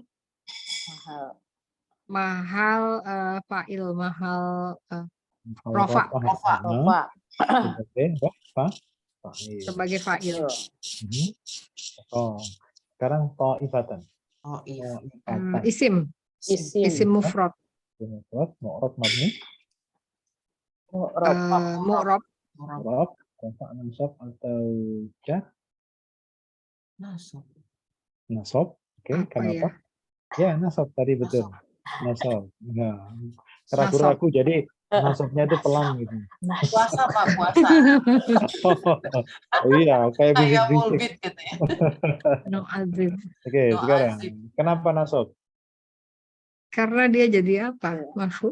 Fa'il mahal rofa. Sebagai fa'il. Sekarang ta'ifatan. Isim mufrad. Mu'rab mabni. mu'rob, Rob, rafa, nasab atau jar, Nasab. nasab. Oke, apa ya? kenapa? Ya, nasab tadi betul. Nasab. Nah, ragu-ragu jadi nasabnya itu pelan gitu. Puasa Pak, puasa. Oh iya, kayak Kayak bisik-bisik. mulbit gitu ya. No azib. Oke, No sekarang azib. kenapa nasab? Karena dia jadi apa?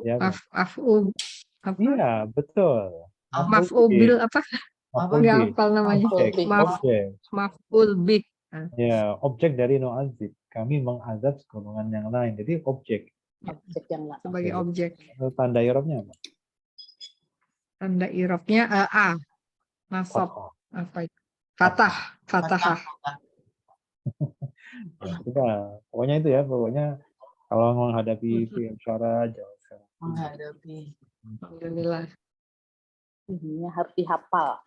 Ya, Pak. Maf'ul apa? Iya, betul. Maf'ul bil apa? Maf'ul Nggak bih. hafal namanya. Objek. Maf Objek. maf'ul bih. Nah, Ya, objek dari no azib. Kami mengazab golongan yang lain. Jadi objek. Objek yang lain. sebagai Oke. objek. Tanda i'rabnya apa? Tanda i'rabnya a. Nasab. Fathah. Apa itu? Fatah. Fatahah. Ya, sudah. Pokoknya itu ya. Pokoknya kalau menghadapi fi'il syarat, jawab syarat. Menghadapi. Alhamdulillah. Ininya harus dihafal.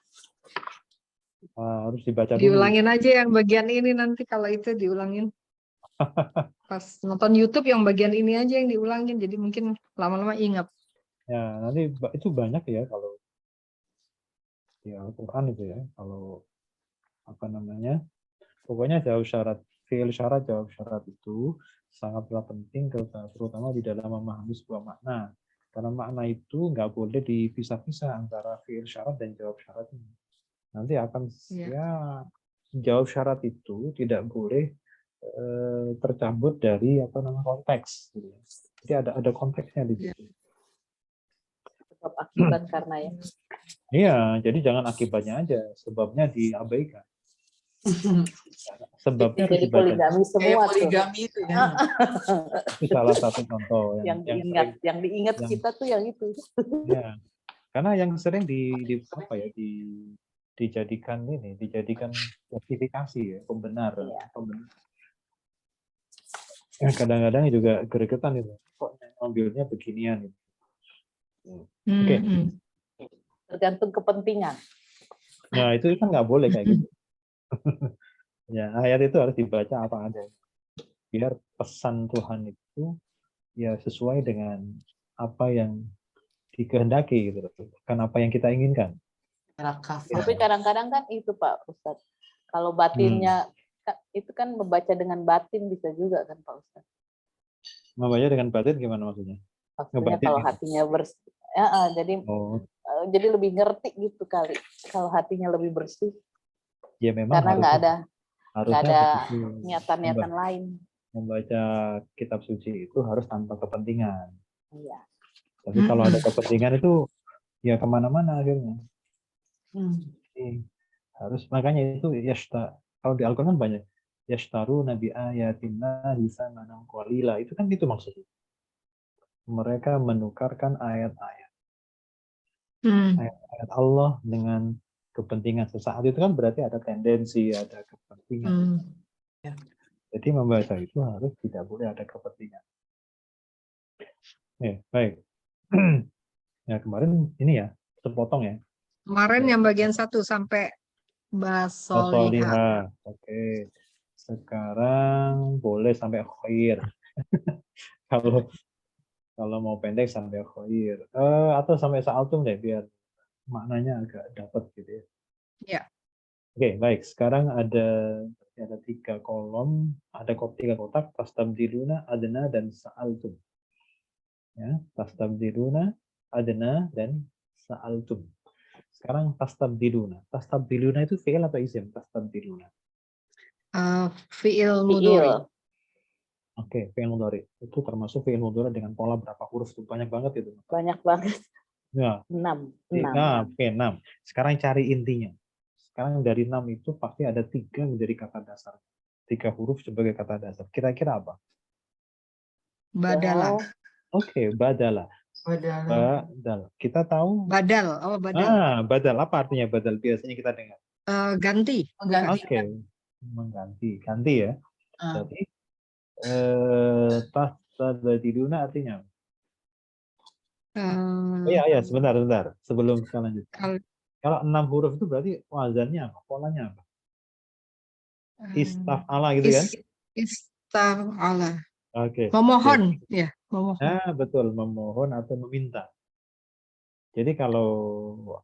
Harus dibaca dulu. Diulangin aja yang bagian ini nanti kalau itu diulangin. Pas nonton YouTube yang bagian ini aja yang diulangin. Jadi mungkin lama-lama ingat. Ya, nanti itu banyak ya kalau di Al-Quran itu ya. Kalau apa namanya? Pokoknya jawab syarat, fi'il syarat, jawab syarat itu sangatlah penting terutama di dalam memahami sebuah makna. Karena makna itu nggak boleh dipisah-pisah antara fi'il syarat dan jawab syarat ini. Nanti akan ya jawab syarat itu tidak boleh tercabut dari apa namanya konteks. Gitu. Jadi ada konteksnya di situ. Sebab akibat karena ya. Iya, jadi jangan akibatnya aja, sebabnya diabaikan. Sebabnya harus Jadi dibaca. poligami Kayak semua tuh. poligami itu ya. Itu salah satu contoh Yang diingat yang- kita tuh yang itu. Ya, karena yang sering dijadikan justifikasi ya, pembenar. Iya. Pembenar. Kadang-kadang juga gregetan itu. Kok ambilnya beginian gitu. Oke. Tergantung kepentingan. Nah, itu kan nggak boleh kayak gitu. Ya, ayat itu harus dibaca apa adanya. Biar pesan Tuhan itu ya sesuai dengan apa yang dikehendaki gitu. Bukan apa yang kita inginkan. Tapi kadang-kadang kan itu Pak Ustadz. Kalau batinnya itu kan membaca dengan batin bisa juga kan Pak Ustadz. Membaca dengan batin gimana maksudnya? Maksudnya kalau hatinya bersih. Jadi lebih ngerti gitu kali. Kalau hatinya lebih bersih. Ya memang karena nggak ada begitu. niatan-niatan lain. Membaca kitab suci itu harus tanpa kepentingan. Iya. Tapi kalau ada kepentingan itu ya kemana-mana akhirnya. Harus makanya itu kalau di Al-Quran banyak yashtaru nabi ayatina bisa manam qalila, itu kan gitu maksudnya. Mereka menukarkan ayat-ayat Allah dengan kepentingan sesaat, itu kan berarti ada tendensi, ada kepentingan. Jadi membaca itu harus tidak boleh ada kepentingan. Baik. Ya kemarin ini ya sepotong ya. Kemarin yang bagian 1 sampai basoliha. Oke. Sekarang boleh sampai khair. Kalau mau pendek sampai khair. Atau sampai sa'altum deh biar maknanya agak dapat gitu ya. Ya. Oke, baik. Sekarang ada 3 kolom, ada 3 kotak, tastabdiluna, adna, dan sa'altum. Ya, tastabdiluna, adna, dan sa'altum. Sekarang tastabdiluna. Tastabdiluna itu fi'il atau isim? Tastabdiluna. Fi'il mudhari. Oke, fi'il mudhari. Itu termasuk fi'il mudhari dengan pola berapa huruf? Itu banyak banget itu. Banyak banget. Ya. 6. Oke, 6. Sekarang cari intinya. Sekarang dari 6 itu pasti ada 3 menjadi kata dasar. 3 huruf sebagai kata dasar. Kira-kira apa? Badala. Oke, badala. Badal. Kita tahu. Badal. Oh, badal. Badal. Apa artinya badal? Biasanya kita dengar. Ganti. Oke. Mengganti. Ganti ya. Jadi tastabdiluna artinya. Iya, sebentar. Sebelum kita lanjut. Kalau 6 huruf itu berarti wazannya apa? Polanya apa? Istaf'ala gitu kan? Istaf'ala. Oke. Memohon, ya. Memohon. Betul, memohon atau meminta. Jadi kalau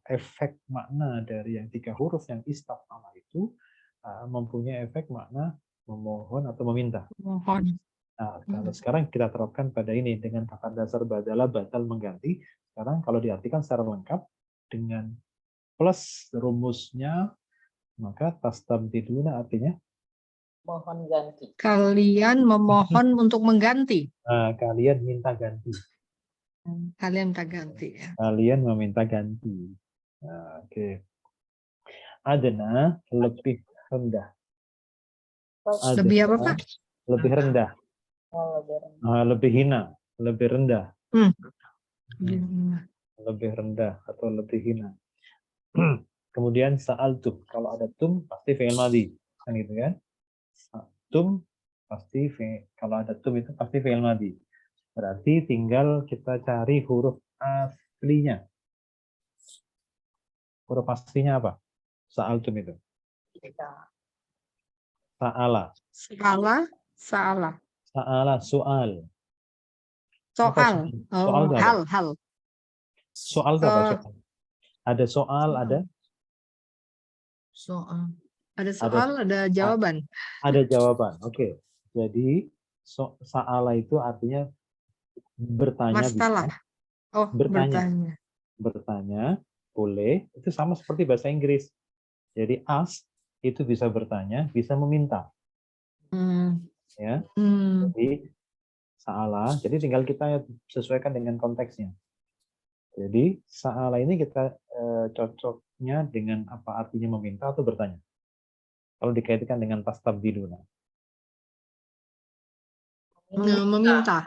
efek makna dari yang 3 huruf yang istaf'ala itu mempunyai efek makna memohon atau meminta. Mohon. Nah, kalau sekarang kita terapkan pada ini dengan kata dasar badala batal mengganti. Sekarang kalau diartikan secara lengkap dengan plus rumusnya, maka tastabdiluna artinya Mohon ganti. Kalian memohon untuk mengganti. kalian minta ganti. Kalian minta ganti ya. Kalian meminta ganti. Nah, oke. Adna lebih rendah. Lebih apa, Adna Pak? lebih rendah. Oh, lebih rendah. Lebih hina, lebih rendah. Lebih rendah atau lebih hina. Kemudian sa'altu, kalau ada tum pasti fi'il madhi, kan gitu kan? Tum pasti kalau ada tum itu pasti fi'il madhi. Berarti tinggal kita cari huruf aslinya. Huruf aslinya apa? Sa'altum itu. Sa'ala. Salah. Sa'ala soal. Soal. Soal itu apa? Hal. Soal itu apa? Soal. Ada soal, ada Soal. Ada soal, ada jawaban. Ada jawaban. Oke. Jadi sa'ala itu artinya bertanya. Masalah. Bisa. Oh, bertanya. Bertanya boleh. Itu sama seperti bahasa Inggris. Jadi ask itu bisa bertanya, bisa meminta. Ya. Jadi sa'ala. Jadi tinggal kita sesuaikan dengan konteksnya. Jadi sa'ala ini kita cocoknya dengan apa artinya meminta atau bertanya. Kalau dikaitkan dengan tastabdiluna. Meminta.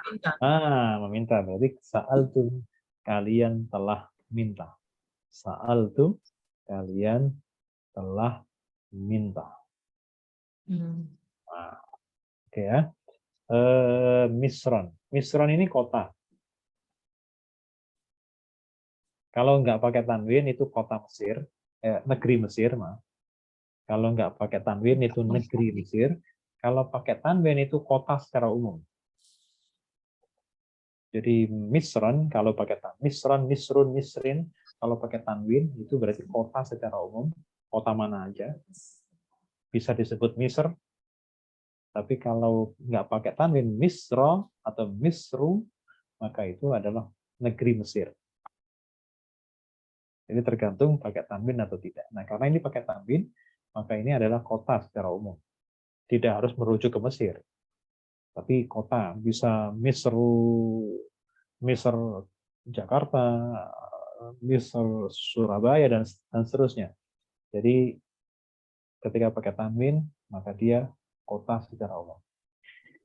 Meminta. Berarti sa'altum, kalian telah minta. Sa'altum, kalian telah minta. Oke ya. Misron. Misron ini kota. Kalau nggak pakai tanwin itu kota Mesir, negeri Mesir, maaf. Kalau nggak pakai tanwin itu negeri Mesir. Kalau pakai tanwin itu kota secara umum. Jadi Misron kalau pakai tanwin, Misron, Misrun, Misrin, kalau pakai tanwin itu berarti kota secara umum, kota mana aja. Bisa disebut Misr. Tapi kalau nggak pakai tanwin, Misro atau Misru, maka itu adalah negeri Mesir. Jadi tergantung pakai tanwin atau tidak. Nah, karena ini pakai tanwin, maka ini adalah kota secara umum. Tidak harus merujuk ke Mesir. Tapi kota, bisa Misr Jakarta, Misr Surabaya, dan seterusnya. Jadi ketika pakai tanwin, maka dia kota secara umum.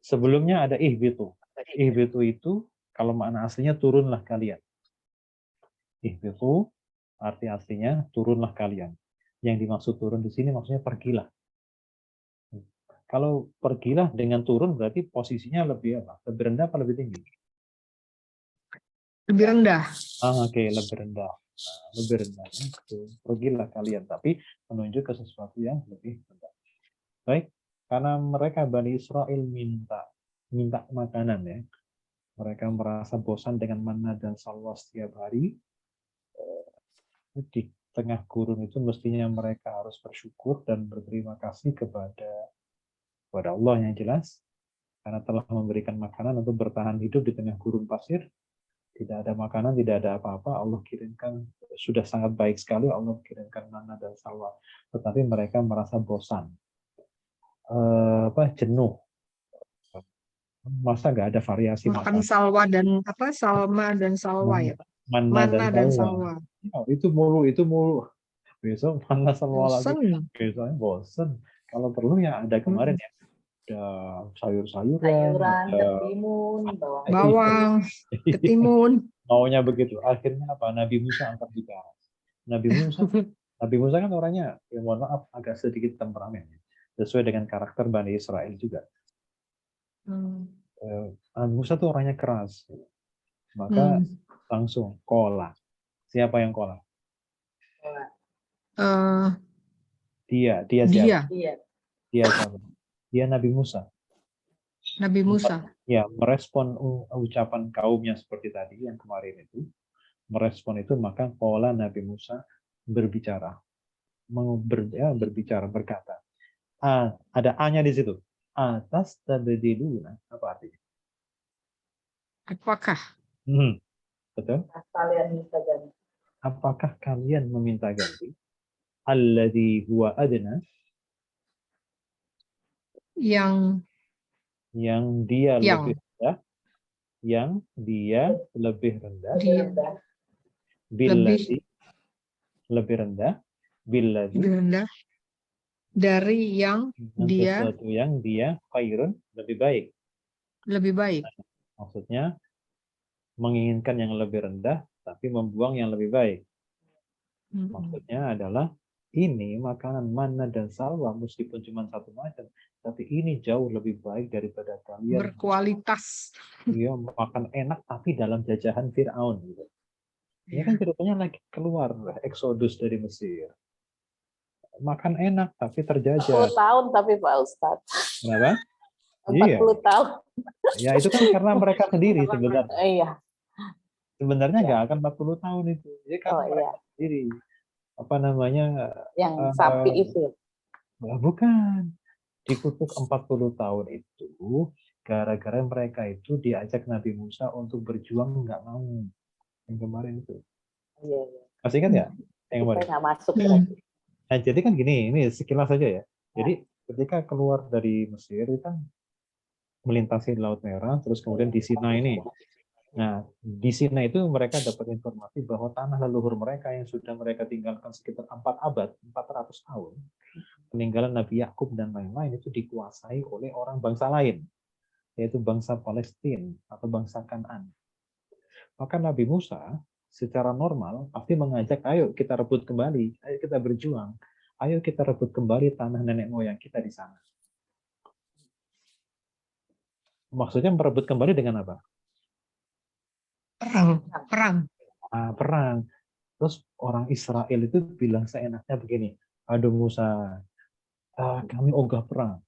Sebelumnya ada ihbitu. Ihbitu itu, kalau makna aslinya turunlah kalian. Ihbitu arti aslinya turunlah kalian. Yang dimaksud turun di sini maksudnya pergilah. Kalau pergilah dengan turun berarti posisinya lebih apa? Lebih rendah atau lebih tinggi? Lebih rendah. Oke, lebih rendah. Lebih rendah. Pergilah kalian, tapi menunjuk ke sesuatu yang lebih rendah. Baik, karena mereka Bani Israel minta makanan ya. Mereka merasa bosan dengan manna dan salwa setiap hari. Di tengah gurun itu mestinya mereka harus bersyukur dan berterima kasih kepada Allah yang jelas, karena telah memberikan makanan untuk bertahan hidup di tengah gurun pasir. Tidak ada makanan, tidak ada apa-apa. Allah kirimkan, sudah sangat baik sekali Allah kirimkan manna dan salwa. Tetapi mereka merasa bosan, jenuh. Masa nggak ada variasi Makan makanan? salwa dan salma dan salwa ya. Manna dan salwa. Itu mulu. Besok mana salwa lagi? Besoknya bosen. Kalau perlu ya ada kemarin ya. Ada sayuran, ketimun, bawang, ketimun. Maunya begitu. Akhirnya apa? Nabi Musa angkat bicara. Nabi Musa kan orangnya, ya mohon maaf, agak sedikit temperamen. Sesuai dengan karakter Bani Israel juga. Nabi Musa tuh orangnya keras. Maka langsung kola. Siapa yang kola? Dia siapa? Dia siapa? Dia Nabi Musa. Nabi Musa. Ya, merespon ucapan kaumnya seperti tadi yang kemarin itu. merespon itu, maka qala Nabi Musa berbicara, berbicara, berkata. Ada A-nya di situ. Atas tabdiluna, apa artinya? Apakah Betul? Kalian bisa ganti. Apakah kalian meminta ganti? Alladzi huwa adna, yang dia yang lebih rendah, yang dia lebih rendah, dia billadzi lebih rendah, billadzi lebih rendah dari yang dengan dia sesuatu yang dia khairun, lebih baik. lebih baik. Maksudnya menginginkan yang lebih rendah tapi membuang yang lebih baik. Maksudnya adalah ini makanan mana dan salwa meskipun cuma satu macam, tapi ini jauh lebih baik daripada kalian Berkualitas. ya, makan enak tapi dalam jajahan Fir'aun gitu. Ini kan ceritanya lagi keluar eksodus dari Mesir. Makan enak tapi 40 terjajah. tahun tapi Pak Ustadz. Kenapa? 40 Iya. tahun. Ya itu kan karena mereka sendiri sebenarnya. Iya. Sebenarnya nggak akan 40 tahun itu. Jadi karena mereka sendiri. Apa namanya? Yang sapi itu. Bukan. Dikutuk 40 tahun itu gara-gara mereka itu diajak Nabi Musa untuk berjuang, nggak mau. Yang kemarin itu. Iya. Masih ingat ya? Yang kemarin. Nggak masuk. Nah, jadi kan gini, ini sekilas saja ya. Jadi ketika keluar dari Mesir itu kan melintasi Laut Merah, terus kemudian di Sinai ini. Nah, di Sinai itu mereka dapat informasi bahwa tanah leluhur mereka yang sudah mereka tinggalkan sekitar 4 abad, 400 tahun, peninggalan Nabi Yakub dan lain-lain itu dikuasai oleh orang bangsa lain, yaitu bangsa Palestina atau bangsa Kanaan. Maka Nabi Musa secara normal pasti mengajak, ayo kita rebut kembali, ayo kita berjuang, ayo kita rebut kembali tanah nenek moyang kita di sana. Maksudnya merebut kembali dengan apa? Perang. Perang. Terus orang Israel itu bilang seenaknya begini, aduh Musa, kami ogah perang,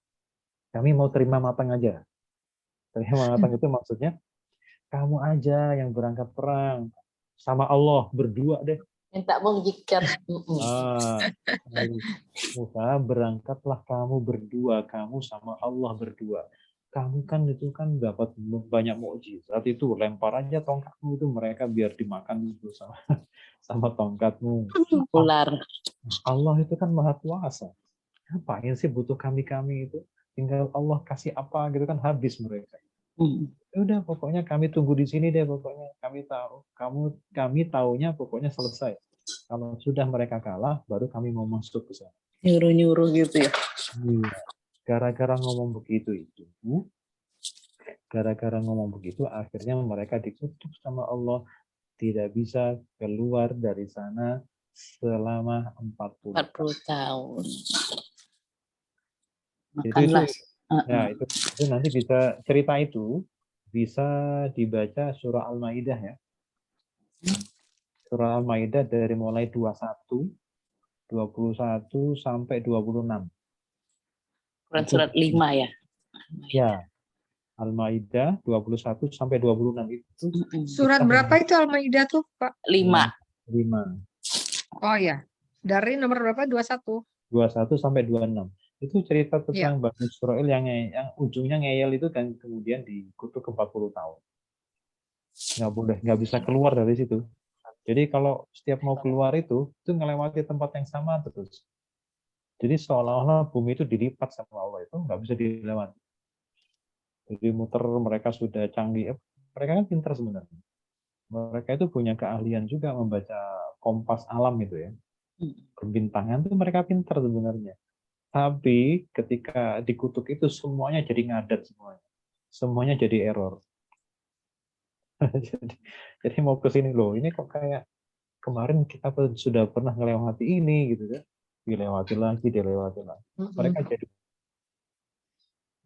kami mau terima matang aja. Terima matang itu maksudnya kamu aja yang berangkat perang sama Allah berdua deh. Minta mengikat. Musa, berangkatlah kamu berdua, kamu sama Allah berdua. Kamu kan itu kan dapat banyak mukjizat itu, lempar aja tongkatmu itu mereka biar dimakan itu sama tongkatmu. Ular. Allah itu kan maha kuasa. Ngapain sih butuh kami itu? Tinggal Allah kasih apa gitu kan habis mereka. Udah pokoknya kami tunggu di sini deh pokoknya. Kami taunya pokoknya selesai. Kalau sudah mereka kalah baru kami mau masuk ke sana. Nyuruh-nyuruh gitu ya. Iya. Gara-gara ngomong begitu akhirnya mereka dikutuk sama Allah, tidak bisa keluar dari sana selama 40 tahun. Makanlah. Itu nanti bisa cerita itu bisa dibaca surah Al-Maidah ya. Surah Al-Maidah dari mulai 21, 21 sampai 26. Surat 5 ya. Ya. Al-Maidah 21 sampai 26 itu. Surat berapa itu Al-Maidah tuh, Pak? 5. Oh ya. Dari nomor berapa? 21. 21 sampai 26. Itu cerita tentang Bani Israil yang ujungnya ngeyel itu dan kemudian dikutuk ke 40 tahun. Nggak bisa keluar dari situ. Jadi kalau setiap mau keluar itu ngelewati tempat yang sama terus. Jadi seolah-olah bumi itu dilipat sama Allah, itu nggak bisa dilewati. Jadi muter, mereka sudah canggih. Mereka kan pintar sebenarnya. Mereka itu punya keahlian juga membaca kompas alam itu ya. Perbintangan itu mereka pintar sebenarnya. Tapi ketika dikutuk itu semuanya jadi ngadat semuanya. Semuanya jadi error. jadi mau ke sini loh, ini kok kayak kemarin kita sudah pernah melewati ini gitu kan. Dilewati lagi. Mereka jadi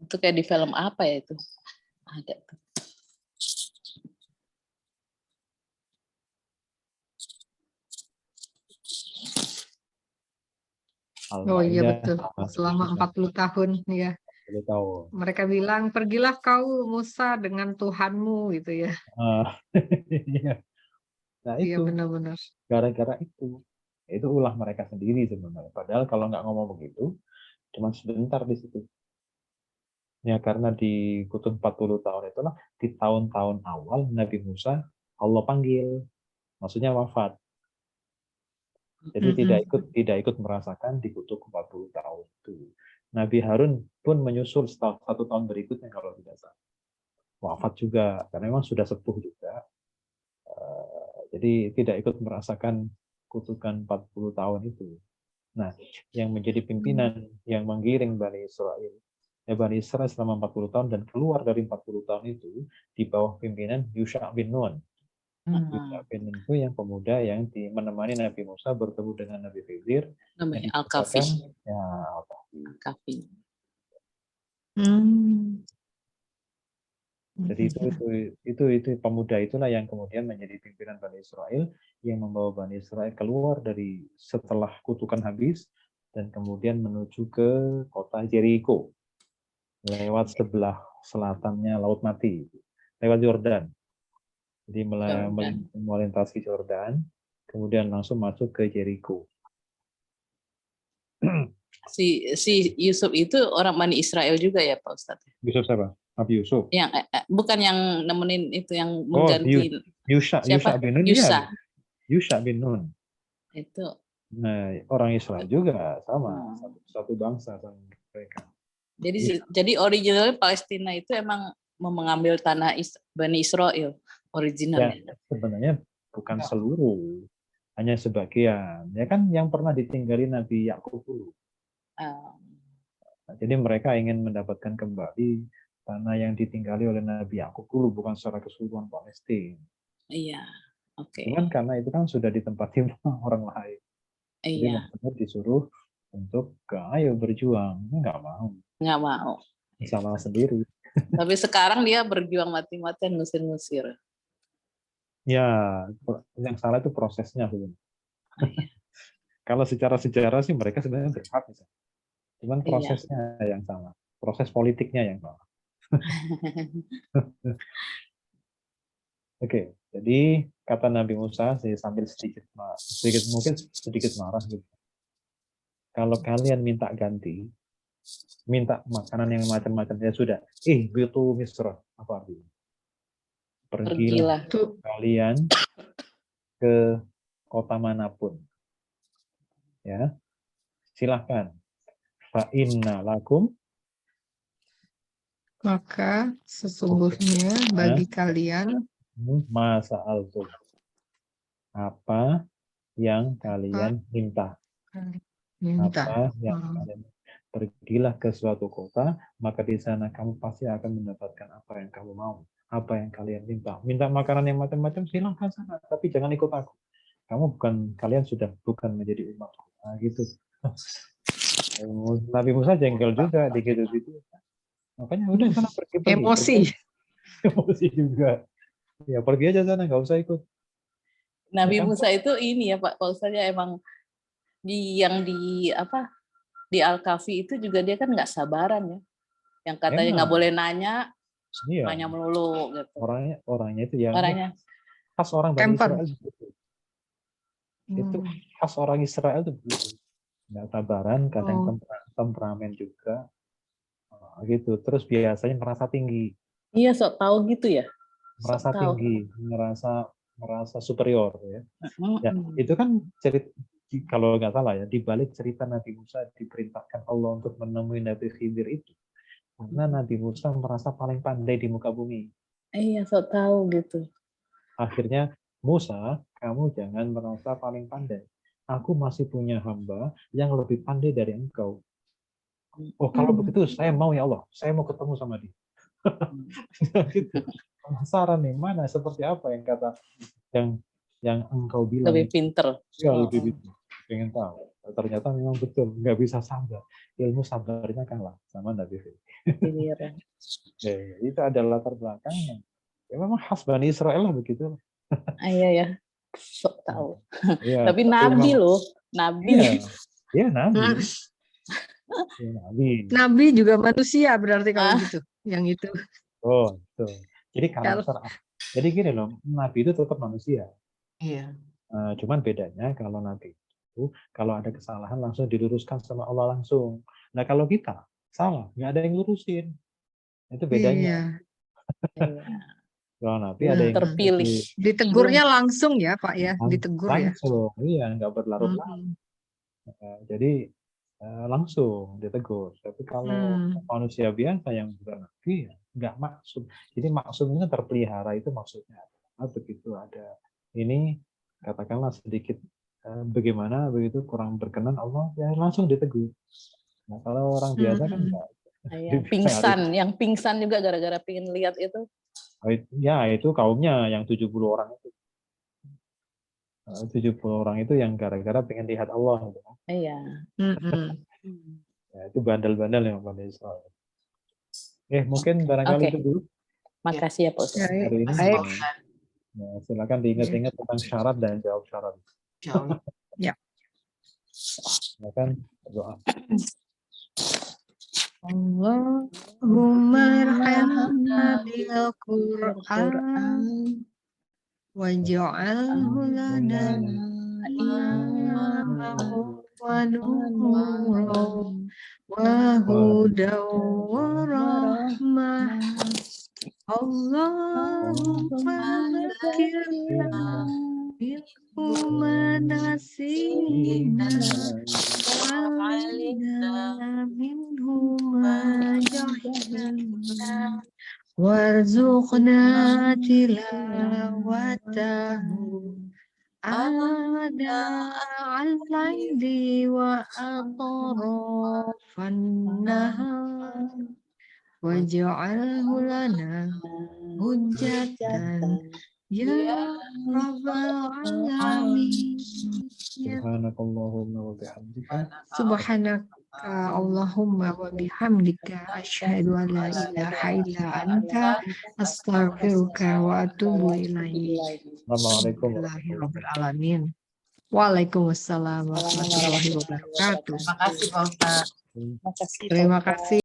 itu kayak di film apa ya itu? Ada tuh. Oh iya betul. Selama 40 tahun ya. Mereka bilang, pergilah kau Musa dengan Tuhanmu gitu ya. Nah Iya itu benar-benar. gara-gara itu ulah mereka sendiri sebenarnya. Padahal kalau nggak ngomong begitu, cuma sebentar di situ. Ya karena dikutuk 40 tahun itulah di tahun-tahun awal Nabi Musa Allah panggil, maksudnya wafat. Jadi tidak ikut merasakan dikutuk 40 tahun itu. Nabi Harun pun menyusul setelah 1 tahun berikutnya kalau tidak salah. Wafat juga karena memang sudah sepuh juga. Jadi tidak ikut merasakan kutukan 40 tahun itu. Nah, yang menjadi pimpinan yang menggiring Bani Israel, Bani Israel selama 40 tahun dan keluar dari 40 tahun itu di bawah pimpinan Yusha bin Nun. Yusha bin Nun itu yang pemuda yang menemani Nabi Musa bertemu dengan Nabi Khidir. Namanya Al-Kafi. Ya, Al-Kafi. Al-Kafi. Jadi itu pemuda itulah yang kemudian menjadi pimpinan Bani Israel yang membawa Bani Israel keluar dari setelah kutukan habis dan kemudian menuju ke kota Jericho lewat sebelah selatannya Laut Mati, lewat Yordan. Jadi melintasi Yordan, kemudian langsung masuk ke Jericho. Si Yusuf itu orang Bani Israel juga ya Pak Ustadz? Yusuf siapa? Nabi Yusuf. Yang bukan yang nemenin itu yang mengganti. Yusha bin Nun. Yusha. Yusha bin Nun. Itu. Nah, orang Israel juga sama, satu bangsa sama mereka. Jadi originalnya Palestina itu emang mengambil tanah Bani Israel originalnya. Ya, sebenarnya bukan seluruh, hanya sebagian. Ya kan yang pernah ditinggali Nabi Yakub dulu. Nah, jadi mereka ingin mendapatkan kembali tanah yang ditinggali oleh Nabi Yakub dulu, bukan secara keseluruhan Palestina. Iya, oke. Cuman karena itu kan sudah ditempati orang lain. Jadi maksudnya disuruh untuk ayo berjuang, nggak mau. Nggak mau. Salah sendiri. Tapi sekarang dia berjuang mati-matian ngusir-ngusir. Ya, yang salah itu prosesnya sebenarnya. Kalau secara sejarah sih mereka sebenarnya berhak. Cuman prosesnya yang salah. Proses politiknya yang salah. Oke, jadi kata Nabi Musa sambil mungkin sedikit marah gitu. Kalau kalian minta ganti, minta makanan yang macam-macam ya sudah. Gitu Misra, apa artinya? Pergilah kalian ke kota manapun. Ya. Silahkan. Fa inna lakum, maka sesungguhnya bagi kalian masa altum, apa yang kalian minta. Apa yang kalian pergilah ke suatu kota, maka di sana kamu pasti akan mendapatkan apa yang kamu mau, apa yang kalian minta. Minta makanan yang macam-macam silahkan sana, tapi jangan ikut aku. Kalian sudah bukan menjadi umatku. Nah, gitu. Nabi Musa jengkel juga gitu. Makanya udah sana pergi. Emosi juga. Ya pergi aja sana, nggak usah ikut. Nabi Musa itu ini ya Pak Ustaznya emang di Al-Kafi itu juga dia kan nggak sabaran ya. Yang katanya nggak boleh nanya, nanya melulu gitu. Orangnya itu yang khas orang Bani Israel. Itu khas orang Israel itu begitu. Nggak sabaran, kadang temperamen juga. Gitu. Terus biasanya merasa tinggi. Iya, sok tahu gitu ya. Merasa tinggi, merasa superior ya. Ya, itu kan cerita, kalau nggak salah ya, di balik cerita Nabi Musa diperintahkan Allah untuk menemui Nabi Khidir itu. Karena Nabi Musa merasa paling pandai di muka bumi. Iya, sok tahu gitu. Akhirnya, Musa, kamu jangan merasa paling pandai. Aku masih punya hamba yang lebih pandai dari engkau. Oh, kalau begitu saya mau ya Allah, saya mau ketemu sama dia. Gitu. Penasaran nih, mana seperti apa yang kata yang engkau bilang. Lebih pinter. Ya, lebih pinter. Pengen tahu. Ternyata memang betul, nggak bisa sabar. Ilmu sabarnya kalah sama Nabi Khidir. Itu adalah latar belakangnya. Ya memang khas Bani Israel lah begitu. Iya ya, sok tahu. Ya, tapi Nabi memang, loh, Nabi. Iya, Nabi. Ya, Nabi juga manusia berarti kalau gitu, yang itu. Oh, itu. Jadi karakter. Jadi gini loh, Nabi itu tetap manusia. Iya. Cuman bedanya kalau Nabi itu, kalau ada kesalahan langsung diluruskan sama Allah langsung. Nah kalau kita salah, nggak ada yang lurusin. Itu bedanya. Iya. Kalau Nabi ada yang Terpilih. Ditegurnya langsung ya Pak ya, ditegur ya. langsung, iya nggak berlarut-larut. Jadi langsung ditegur. Tapi kalau manusia biasa yang bukan Nabi, ya nggak maksud. Jadi maksudnya terpelihara itu maksudnya begitu ada ini katakanlah sedikit bagaimana begitu kurang berkenan Allah ya langsung ditegur. Nah kalau orang biasa kan enggak. Pingsan, yang pingsan juga gara-gara pengen lihat itu. Ya itu kaumnya yang 70 orang itu. 70 orang itu yang gara-gara pengen lihat Allah. Gitu. Iya. Ya, itu bandel-bandel yang Bani Israel. Mungkin barangkali itu dulu. Makasih ya Pak Ustaz. Hari ini. Baik. Ya, silakan diingat-ingat tentang syarat dan jawab syarat. Ya. Silakan doa. Allahumma arhamna bil Qur'an waj'alhu lana imaman wa nuran wa hudan wa rahmah. Allahumma dzakirna minhuma nasina wa'alina minhuma jahilna warzuqna tilawatahu ada al-laili wa atrafan nahar waj'alhu lana hujjatan ya rabbal alamin. Subhanakallahumma wa bihamdika. Subhanaka Allahumma wa bihamdika asyhadu an la ilaha illa anta astaghfiruka wa atubu ilaik. Assalamualaikum Alhamdulillahirabbil alamin. Waalaikumsalam warahmatullahi wabarakatuh. Terima kasih Pak Ustaz. Terima kasih.